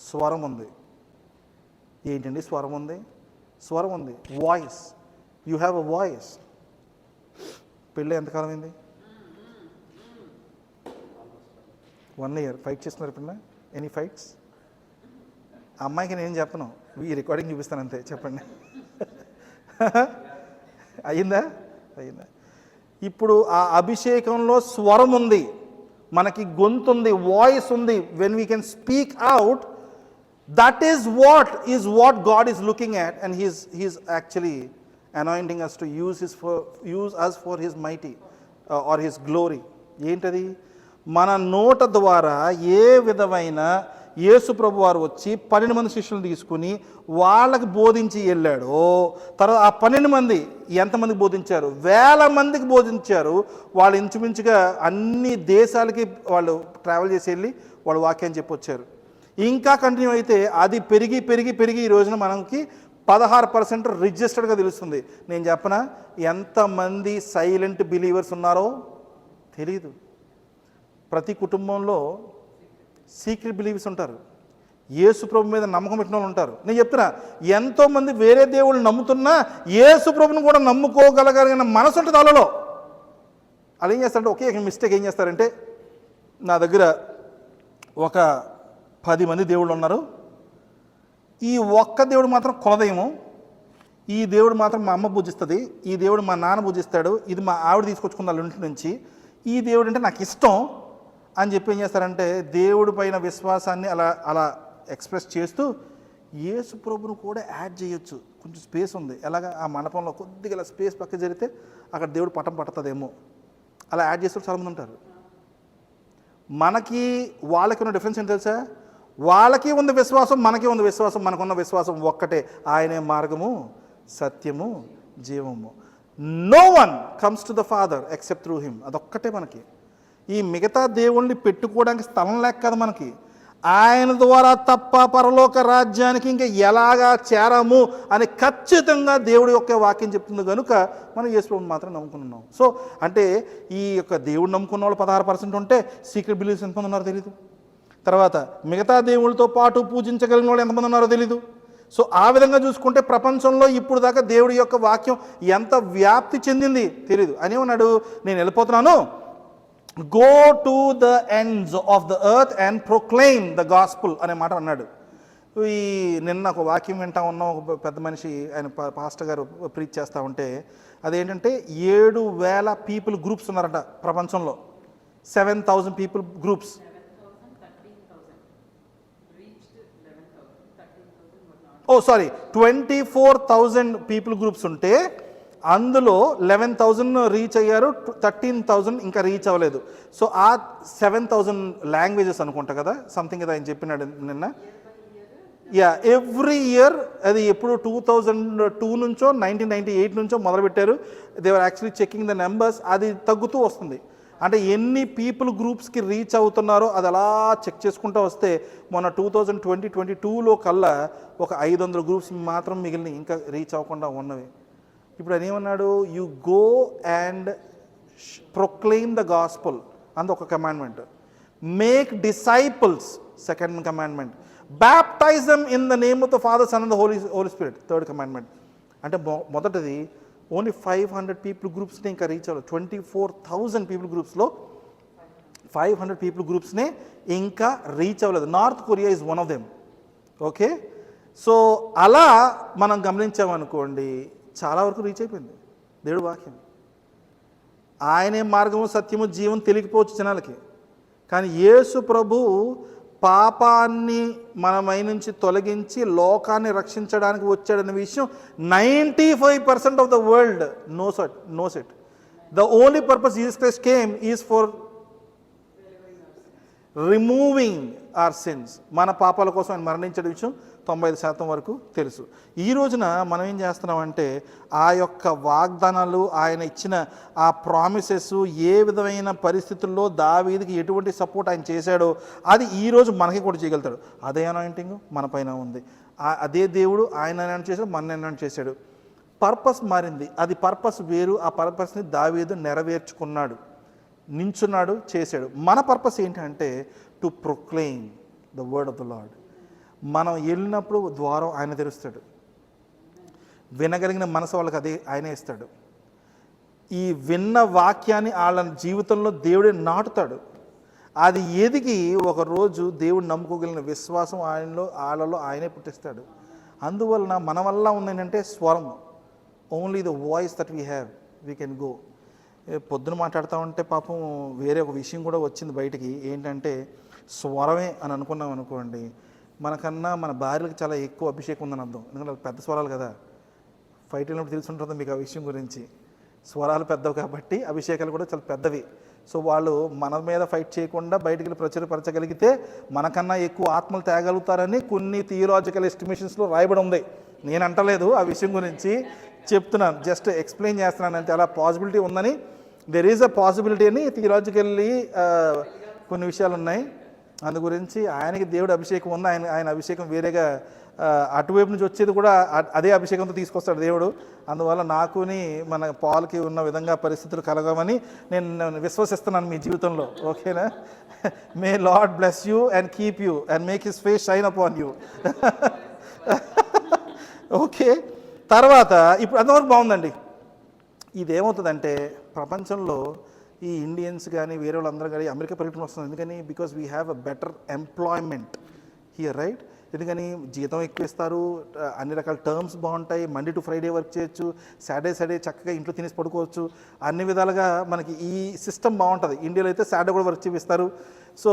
స్వరం ఉంది. ఏంటండి స్వరం ఉంది? స్వరం ఉంది, voice. You have a voice. పెళ్ళి ఎంతకాలం అయింది? 1 year. ఫైట్ చేస్తున్నారు ఇప్పుడు? Any fights? ఆ అమ్మాయికి నేను చెప్పను, ఈ రికార్డింగ్ చూపిస్తాను అంతే. చెప్పండి. అయిందా? ఇప్పుడు ఆ అభిషేకంలో స్వరం ఉంది, మనకి గొంతు ఉంది, వాయిస్ ఉంది, when we can speak out, that is what God is looking at, and he's actually anointing us to use us for his mighty or his glory. ఏంటది? మన నోట ద్వారా ఏ విధమైన యేసు ప్రభు వారు వచ్చి 12 మంది శిష్యులను తీసుకుని వాళ్ళకి బోధించి వెళ్ళాడో, తర్వాత ఆ 12 మంది ఎంతమందికి బోధించారు? 1000 మందికి బోధించారు. వాళ్ళు ఇంచుమించుగా అన్ని దేశాలకి వాళ్ళు ట్రావెల్ చేసి వెళ్ళి వాళ్ళు వాక్యాన్ని చెప్పొచ్చారు. ఇంకా కంటిన్యూ అయితే అది పెరిగి పెరిగి పెరిగి ఈ రోజున మనకి 16% రిజిస్టర్డ్గా తెలుస్తుంది. నేను చెప్పనా ఎంతమంది సైలెంట్ బిలీవర్స్ ఉన్నారో తెలీదు. ప్రతి కుటుంబంలో సీక్రెట్ బిలీవర్స్ ఉంటారు. యేసు ప్రభు మీద నమ్మకం పెట్టిన వాళ్ళు ఉంటారు. నేను చెప్తున్నా, ఎంతోమంది వేరే దేవుళ్ళు నమ్ముతున్నా యేసు ప్రభుని కూడా నమ్ముకోగలగలిగిన మనసు ఉంటుంది వాళ్ళలో. వాళ్ళు ఏం చేస్తారంటే, ఒకే మిస్టేక్ ఏం చేస్తారంటే, నా దగ్గర ఒక 10 మంది దేవుళ్ళు ఉన్నారు, ఈ ఒక్క దేవుడు మాత్రం కులదైవము, ఈ దేవుడు మాత్రం మా అమ్మ పూజిస్తుంది, ఈ దేవుడు మా నాన్న పూజిస్తాడు, ఇది మా ఆవిడ తీసుకొచ్చుకున్న వాళ్ళ ఇంటి నుంచి, ఈ దేవుడు అంటే నాకు ఇష్టం అని చెప్పి ఏం చేస్తారంటే దేవుడి పైన విశ్వాసాన్ని అలా అలా ఎక్స్ప్రెస్ చేస్తూ యేసు ప్రభును కూడా యాడ్ చేయొచ్చు. కొంచెం స్పేస్ ఉంది, ఎలాగా ఆ మండపంలో కొద్దిగా ఇలా స్పేస్ పక్క జరిగితే అక్కడ దేవుడు పటం పడుతుందేమో, అలా యాడ్ చేస్తూ చాలామంది ఉంటారు. మనకి వాళ్ళకి ఉన్న డిఫరెన్స్ ఏంటి తెలుసా? వాళ్ళకి ఉంది విశ్వాసం, మనకి ఉంది విశ్వాసం. మనకున్న విశ్వాసం ఒక్కటే, ఆయనే మార్గము, సత్యము, జీవము. No one comes to the father except through him. అదొక్కటే మనకి. ఈ మిగతా దేవుణ్ణి పెట్టుకోవడానికి స్థలం లేక కదా మనకి. ఆయన ద్వారా తప్ప పరలోక రాజ్యానికి ఇంకా ఎలాగా చేరము అని ఖచ్చితంగా దేవుడి యొక్క వాక్యం చెప్తుంది కనుక మనం యేసు ప్రభువుని మాత్రం నమ్ముకున్నాం. సో అంటే ఈ యొక్క దేవుడు నమ్ముకున్న వాళ్ళు 16% ఉంటే సీక్రెట్ బిలీవ్స్ ఎంతమంది ఉన్నారో తెలీదు. తర్వాత మిగతా దేవుళ్ళతో పాటు పూజించగలిగిన వాళ్ళు ఎంతమంది ఉన్నారో తెలీదు. సో ఆ విధంగా చూసుకుంటే ప్రపంచంలో ఇప్పుడు దాకా దేవుడి యొక్క వాక్యం ఎంత వ్యాప్తి చెందింది తెలీదు. అనేమన్నాడు, నేను వెళ్ళిపోతున్నాను, go to the ends of the earth and proclaim the gospel అనే మాట అన్నాడు. ఈ నిన్న ఒక వాక్యం వింటా ఉన్న ఒక పెద్ద మనిషి, ఆయన పాస్టర్ గారు ప్రీచ్ చేస్తూ ఉంటే అదేంటంటే 7,000 పీపుల్ గ్రూప్స్ ఉన్నారట ప్రపంచంలో. 7,000 పీపుల్ గ్రూప్స్. 24,000 పీపుల్ గ్రూప్స్ ఉంటే అందులో 11,000 రీచ్ అయ్యారు, 13,000 ఇంకా రీచ్ అవ్వలేదు. సో ఆ 7,000 లాంగ్వేజెస్ అనుకుంటా కదా, సంథింగ్ అది ఆయన చెప్పినాడు నిన్న. ఎవ్రీ ఇయర్ అది ఎప్పుడు 2002 నుంచో 1998 నుంచో మొదలుపెట్టారు. దేవర్ యాక్చువల్లీ చెకింగ్ ద నెంబర్స్. అది తగ్గుతూ వస్తుంది. అంటే ఎన్ని పీపుల్ గ్రూప్స్కి రీచ్ అవుతున్నారో అది అలా చెక్ చేసుకుంటూ వస్తే మొన్న 2022లో కల్లా ఒక 500 గ్రూప్స్ మాత్రం మిగిలిన ఇంకా రీచ్ అవ్వకుండా ఉన్నవి. ఇప్పుడు ఆయన ఏమన్నాడు, you go and proclaim the gospel అందు ఒక commandment. Make disciples second commandment. Baptize them in the name of the father, son and the holy spirit third commandment. అంటే మొదటిది ఓన్లీ 500 పీపుల్ గ్రూప్స్ని ఇంకా రీచ్ అవ్వలేదు. 24,000 పీపుల్ గ్రూప్స్లో 500 పీపుల్ గ్రూప్స్నే ఇంకా reach అవ్వలేదు. North Korea is one of them. Okay, so అలా మనం గమనించామనుకోండి చాలా వరకు రీచ్ అయిపోయింది దేవుడి వాక్యం. ఆయనే మార్గము, సత్యము, జీవం తెలియకపోవచ్చు జనాలకి. కానీ యేసు ప్రభు పాపాన్ని మనమై నుంచి తొలగించి లోకాన్ని రక్షించడానికి వచ్చాడనే విషయం 95% of the world knows it. The only purpose Jesus Christ came is for removing our sins. మన పాపాల కోసం ఆయన మరణించే విషయం 95% వరకు తెలుసు. ఈ రోజున మనం ఏం చేస్తున్నామంటే ఆ యొక్క వాగ్దానాలు, ఆయన ఇచ్చిన ఆ ప్రామిసెస్, ఏ విధమైన పరిస్థితుల్లో దావీదుకి ఎటువంటి సపోర్ట్ ఆయన చేశాడో అది ఈరోజు మనకి కూడా చేయగలుగుతాడు. అదే అనాయింటింగ్ మన పైన ఉంది. అదే దేవుడు ఆయన అనాయింట్ చేశాడు, మన అనాయింట్ చేశాడు. పర్పస్ మారింది, అది పర్పస్ వేరు. ఆ పర్పస్ని దావీదు నెరవేర్చుకున్నాడు, నించున్నాడు, చేశాడు. మన పర్పస్ ఏంటంటే to proclaim the word of the lord. మనం వెళ్ళినప్పుడు ద్వారం ఆయన తెరుస్తాడు. వినగలిగిన మనసు వాళ్ళకి అదే ఆయనే ఇస్తాడు. ఈ విన్న వాక్యాన్ని వాళ్ళ జీవితంలో దేవుడే నాటుతాడు. అది ఎదిగి ఒకరోజు దేవుడు నమ్ముకోగలిగిన విశ్వాసం వాళ్ళలో ఆయనే పుట్టిస్తాడు. అందువలన మన వల్ల ఉంది ఏంటంటే స్వరం, only the voice that we have, we can go. పొద్దున మాట్లాడుతూ ఉంటే పాపం వేరే ఒక విషయం కూడా వచ్చింది బయటికి. ఏంటంటే స్వరమే అని అనుకున్నాం అనుకోండి, మనకన్నా మన భార్యలకు చాలా ఎక్కువ అభిషేకం ఉందని అర్థం. ఎందుకంటే అది పెద్ద స్వరాలు కదా. ఫైట్ వెళ్ళినప్పుడు తెలుసుంటుంది మీకు ఆ విషయం గురించి. స్వరాలు పెద్దవి కాబట్టి అభిషేకాలు కూడా చాలా పెద్దవి. సో వాళ్ళు మన మీద ఫైట్ చేయకుండా బయటికి వెళ్ళి ప్రచురపరచగలిగితే మనకన్నా ఎక్కువ ఆత్మలు తేగలుగుతారని కొన్ని థియలాజికల్ ఎస్టిమేషన్స్లో రాయబడి ఉంది. నేను అంటలేదు ఆ విషయం గురించి, చెప్తున్నాను, జస్ట్ ఎక్స్ప్లెయిన్ చేస్తున్నాను అంతే. అలా పాసిబిలిటీ ఉందని, దెర్ ఈజ్ అ పాసిబిలిటీ అని థియలాజికల్లీ కొన్ని విషయాలు ఉన్నాయి. అందు గురించి ఆయనకి దేవుడు అభిషేకం ఉంది. ఆయన అభిషేకం వేరేగా అటువైపు నుంచి వచ్చేది కూడా అదే అభిషేకంతో తీసుకొస్తాడు దేవుడు. అందువల్ల నాకుని మన పాల్కి ఉన్న విధంగా పరిస్థితులు కలగమని నేను విశ్వసిస్తున్నాను మీ జీవితంలో. ఓకేనా? May Lord bless you and keep you and make his face shine upon you. Okay, తర్వాత ఇప్పుడు అంతవరకు బాగుందండి. ఇదేమవుతుందంటే ప్రపంచంలో ఈ ఇండియన్స్ కానీ వేరే వాళ్ళందరూ కానీ అమెరికా పర్యటన వస్తుంది. ఎందుకని? Because we have a better employment here, right? ఎందుకని? జీతం ఎక్కువ ఇస్తారు, అన్ని రకాల టర్మ్స్ బాగుంటాయి, మండే టు ఫ్రైడే వర్క్ చేయొచ్చు, సాటర్డే చక్కగా ఇంట్లో తినేసి పడుకోవచ్చు, అన్ని విధాలుగా మనకి ఈ సిస్టమ్ బాగుంటుంది. ఇండియాలో అయితే సాటర్డే కూడా వర్క్ చేపిస్తారు. సో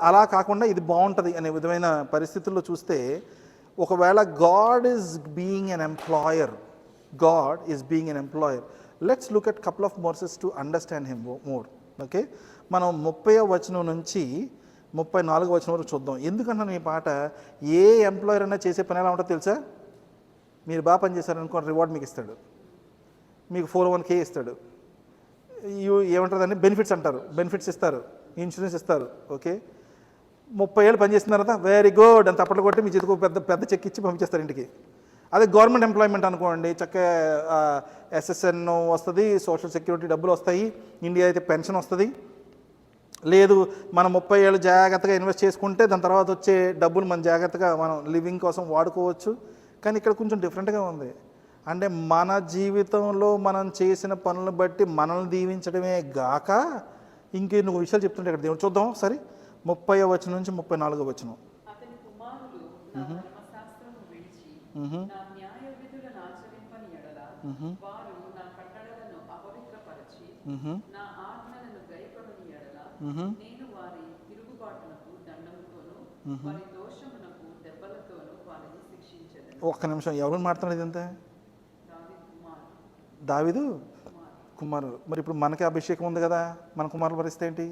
అలా కాకుండా ఇది బాగుంటుంది అనే విధమైన పరిస్థితుల్లో చూస్తే, ఒకవేళ God is being an employer, let's look at couple of versus to understand him more. Okay, మనం 30వ వచనం నుంచి 34వ వచనం వరకు చూద్దాం. ఎందుకంటే ఈ పాట ఏ ఎంప్లాయర్ అయినా చేసే పని ఎలా ఉంటుందో తెలుసా? మీరు బాగా పని చేశారనుకో రివార్డ్ మీకు ఇస్తాడు, మీకు 401k ఇస్తాడు, ఏమంటారు బెనిఫిట్స్ అంటారు, బెనిఫిట్స్ ఇస్తారు, ఇన్సూరెన్స్ ఇస్తారు. ఓకే, 30 ఏళ్ళు పని చేసిన తర్వాత వెరీ గుడ్ అని తప్పట్లు కొట్టి మీ చేతికి పెద్ద చెక్ ఇచ్చి పంపించేస్తారు ఇంటికి. అదే గవర్నమెంట్ ఎంప్లాయ్మెంట్ అనుకోండి, చక్కగా SSN వస్తుంది, సోషల్ సెక్యూరిటీ డబ్బులు వస్తాయి, ఇండియా అయితే పెన్షన్ వస్తుంది. లేదు, మనం 30 ఏళ్ళు జాగ్రత్తగా ఇన్వెస్ట్ చేసుకుంటే దాని తర్వాత వచ్చే డబ్బులు మనం జాగ్రత్తగా మనం లివింగ్ కోసం వాడుకోవచ్చు. కానీ ఇక్కడ కొంచెం డిఫరెంట్గా ఉంది. అంటే మన జీవితంలో మనం చేసిన పనులను బట్టి మనల్ని దీవించడమే గాక ఇంకెన్ని విషయాలు చెప్తుంటే ఇక్కడ దేవుడు. చూద్దాం సరే, 30వ వచనం నుంచి 34వ వచనం. అతని కుమారులు నా ధర్మశాస్త్రము విడిచి నా న్యాయ విధులను ఆచరింపని ఎడల వారు నా కట్టడలను అపవిత్రపరచి నా ఆజ్ఞలను గైకొనని ఎడల నేను వారి తిరుగుబాటునకు దండముతోను వారి దోషమునకు దెబ్బలతోను వారిని శిక్షించెదను. ఒక్క నిమిషం, ఎవరు మాట్లాడుతున్నారు ఇదంతా? దావీదు కుమారుడు. మరి ఇప్పుడు మనకి అభిషేకం ఉంది కదా, మన కుమారుల పరిస్థితి ఏంటి?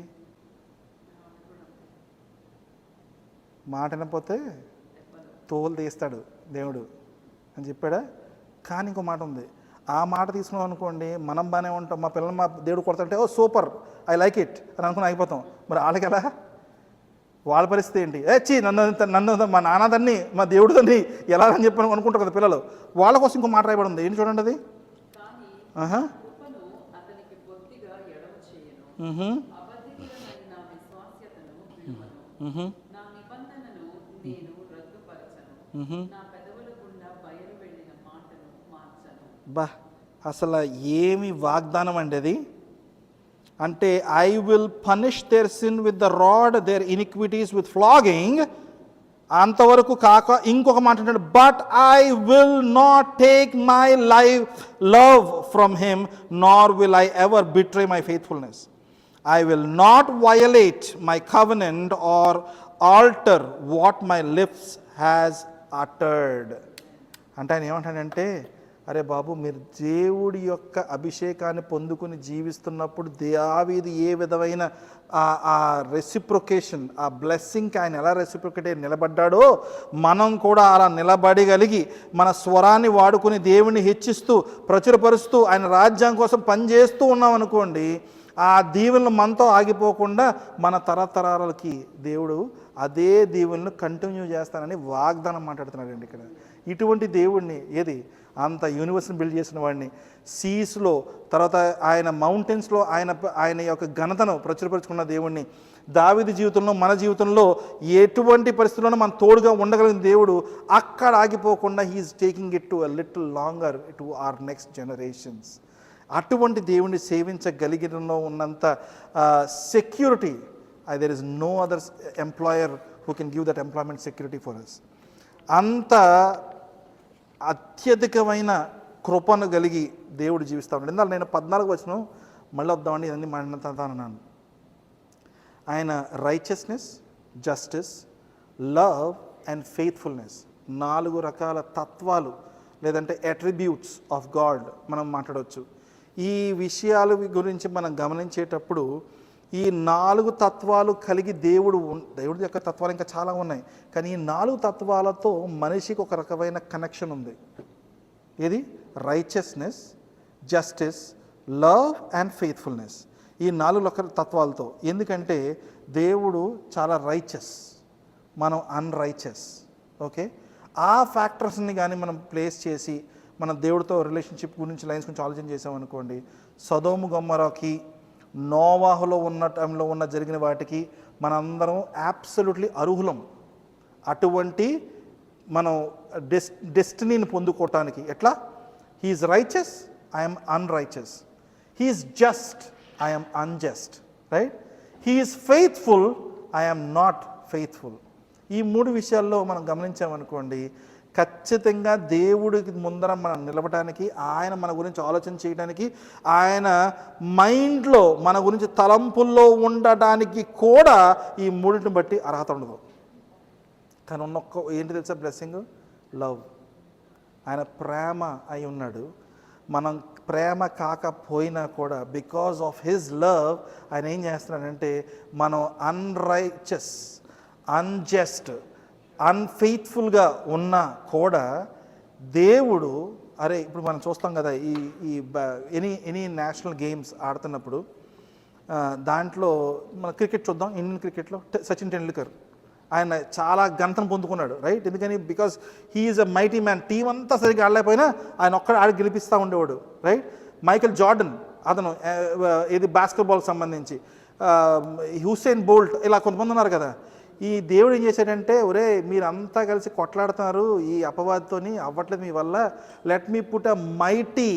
మాట వినకపోతే తోలు తీస్తాడు దేవుడు అని చెప్పాడా? కానీ ఇంకో మాట ఉంది. ఆ మాట తీసుకున్నాం అనుకోండి, మనం బాగానే ఉంటాం, మా పిల్లలు మా దేవుడు కొడతాంటే ఓ సూపర్ ఐ లైక్ ఇట్ అని అనుకుని అయిపోతాం. మరి వాళ్ళకి ఎలా? వాళ్ళ పరిస్థితి ఏంటి? నన్ను మా నాన్నదాన్ని మా దేవుడిదాన్ని ఎలా అని చెప్పని అనుకుంటారు కదా పిల్లలు. వాళ్ళ కోసం ఇంకో మాట రాయబడి ఉంది, ఏంటి చూడండి అది. బా, అసలు ఏమి వాగ్దానం అండి అది. అంటే I will punish their sin with the rod, their iniquities with flogging. అంతవరకు కాక ఇంకొక మాట అంటాడు, but I will not take my love from him nor will I ever betray my faithfulness. I will not violate my covenant or alter what my lips has uttered. అంటే ఆయన ఏమంటాడంటే, అరే బాబు, మీరు దేవుడి యొక్క అభిషేకాన్ని పొందుకుని జీవిస్తున్నప్పుడు దావీదు ఏ విధమైన ఆ రెసిప్రొకేషన్, ఆ బ్లెస్సింగ్కి ఆయన ఎలా రెసిప్రొకేట్ నిలబడ్డాడో మనం కూడా అలా నిలబడగలిగి మన స్వరాన్ని వాడుకుని దేవుని హెచ్చిస్తూ ప్రచురపరుస్తూ ఆయన రాజ్యం కోసం పనిచేస్తూ ఉన్నాం అనుకోండి, ఆ దీవెనలు మనతో ఆగిపోకుండా మన తరతరాలకి దేవుడు అదే దీవెనలు కంటిన్యూ చేస్తానని వాగ్దానం మాట్లాడుతున్నాడండి ఇక్కడ. ఇటువంటి దేవుడిని, ఏది అంత యూనివర్స్ని బిల్డ్ చేసిన వాడిని, సీస్లో తర్వాత ఆయన మౌంటైన్స్లో ఆయన యొక్క ఘనతను ప్రచురపరుచుకున్న దేవుడిని, దావీదు జీవితంలో మన జీవితంలో ఎటువంటి పరిస్థితుల్లోనూ మన తోడుగా ఉండగలిగిన దేవుడు అక్కడ ఆగిపోకుండా he's taking it to a little longer to our next generations. అటువంటి దేవుణ్ణి సేవించగలిగినలో ఉన్నంత security, there is no other employer who can give that employment security for us. అంత అత్యధికమైన కృపను కలిగి దేవుడు జీవిస్తూ ఉన్నాడు. ఇందాక నేను 14వ వచనం మళ్ళీ వద్దామండి ఇవన్నీ మాట్లాడుతానన్నాను. ఆయన righteousness, justice, love and faithfulness 4 రకాల తత్వాలు లేదంటే అట్రిబ్యూట్స్ ఆఫ్ గాడ్ మనం మాట్లాడవచ్చు. ఈ విషయాల గురించి మనం గమనించేటప్పుడు ఈ 4 తత్వాలు కలిగి దేవుడి యొక్క తత్వాలు ఇంకా చాలా ఉన్నాయి, కానీ ఈ 4 తత్వాలతో మనిషికి ఒక రకమైన కనెక్షన్ ఉంది. ఇది righteousness, justice, love and faithfulness. ఈ 4 తత్వాలతో. ఎందుకంటే దేవుడు చాలా రైచియస్, మనం అన్రైచియస్. ఓకే, ఆ ఫ్యాక్టర్స్ని కానీ మనం ప్లేస్ చేసి మన దేవుడితో రిలేషన్షిప్ గురించి, లైన్స్ గురించి ఆలోచన చేసామనుకోండి, సొదొమ గొమొర్రాకి నోవాహులో ఉన్న టైంలో జరిగిన వాటికి మనందరం అబ్సల్యూట్లీ అర్హులం. అటువంటి మనం డెస్టినీని పొందుకోవటానికి ఎట్లా? He's righteous, I'm unrighteous. He's just, I'm unjust. Right? He's faithful, I'm not faithful. ఈ 3 విషయాల్లో మనం గమనించామనుకోండి, ఖచ్చితంగా దేవుడికి ముందర మనం నిలవటానికి, ఆయన మన గురించి ఆలోచన చేయడానికి, ఆయన మైండ్లో మన గురించి తలంపుల్లో ఉండడానికి కూడా ఈ 3ని బట్టి అర్హత ఉండదు. కానీ ఏంటి తెలుసా బ్లెస్సింగ్? లవ్. ఆయన ప్రేమ అయి ఉన్నాడు. మనం ప్రేమ కాకపోయినా కూడా బికాజ్ ఆఫ్ హిజ్ లవ్ ఆయన ఏం చేస్తున్నాడంటే, మనం అన్రైచియస్, అన్జస్ట్, అన్ఫెయిత్ఫుల్గా ఉన్నా కూడా దేవుడు, అరే ఇప్పుడు మనం చూస్తాం కదా ఈ ఎనీ నేషనల్ గేమ్స్ ఆడుతున్నప్పుడు దాంట్లో మన క్రికెట్ చూద్దాం. ఇండియన్ క్రికెట్లో సచిన్ టెండూల్కర్ ఆయన చాలా ఘనతను పొందుకున్నాడు. రైట్? ఎందుకని? Because he is a mighty man. Team అంతా సరిగ్గా ఆడలేకపోయినా ఆయన ఒక్కడ ఆడి గెలిపిస్తూ ఉండేవాడు. రైట్? మైకేల్ జార్డన్, అతను ఇది బాస్కెట్బాల్కి సంబంధించి, హుసేన్ బోల్ట్, ఇలా కొంతమంది ఉన్నారు కదా. ఈ దేవుడు ఏం చేశాడంటే, ఒరే మీరంతా కలిసి కొట్లాడుతున్నారు ఈ అపవాదితోని, అవ్వట్లేదు మీ వల్ల, let me put a mighty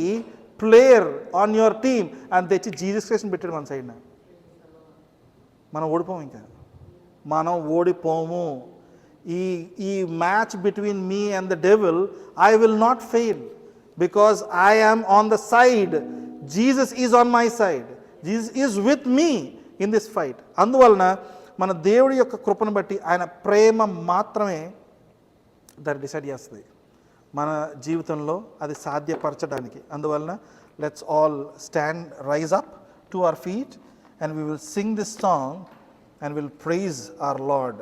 player on your team అని తెచ్చి జీసస్ క్రైస్ట్ని పెట్టాడు మన సైడ్న. మనం ఓడిపోము, ఇంకా మనం ఓడిపోము. ఈ match between me and the devil, I will not fail because I am on the side. Jesus is on my side. Jesus is with me in this fight. అందువలన మన దేవుడి యొక్క కృపను బట్టి, ఆయన ప్రేమ మాత్రమే దాన్ని డిసైడ్ చేస్తుంది మన జీవితంలో అది సాధ్యపరచడానికి. అందువలన let's all stand, rise up to our feet and we will sing this song and will praise our Lord.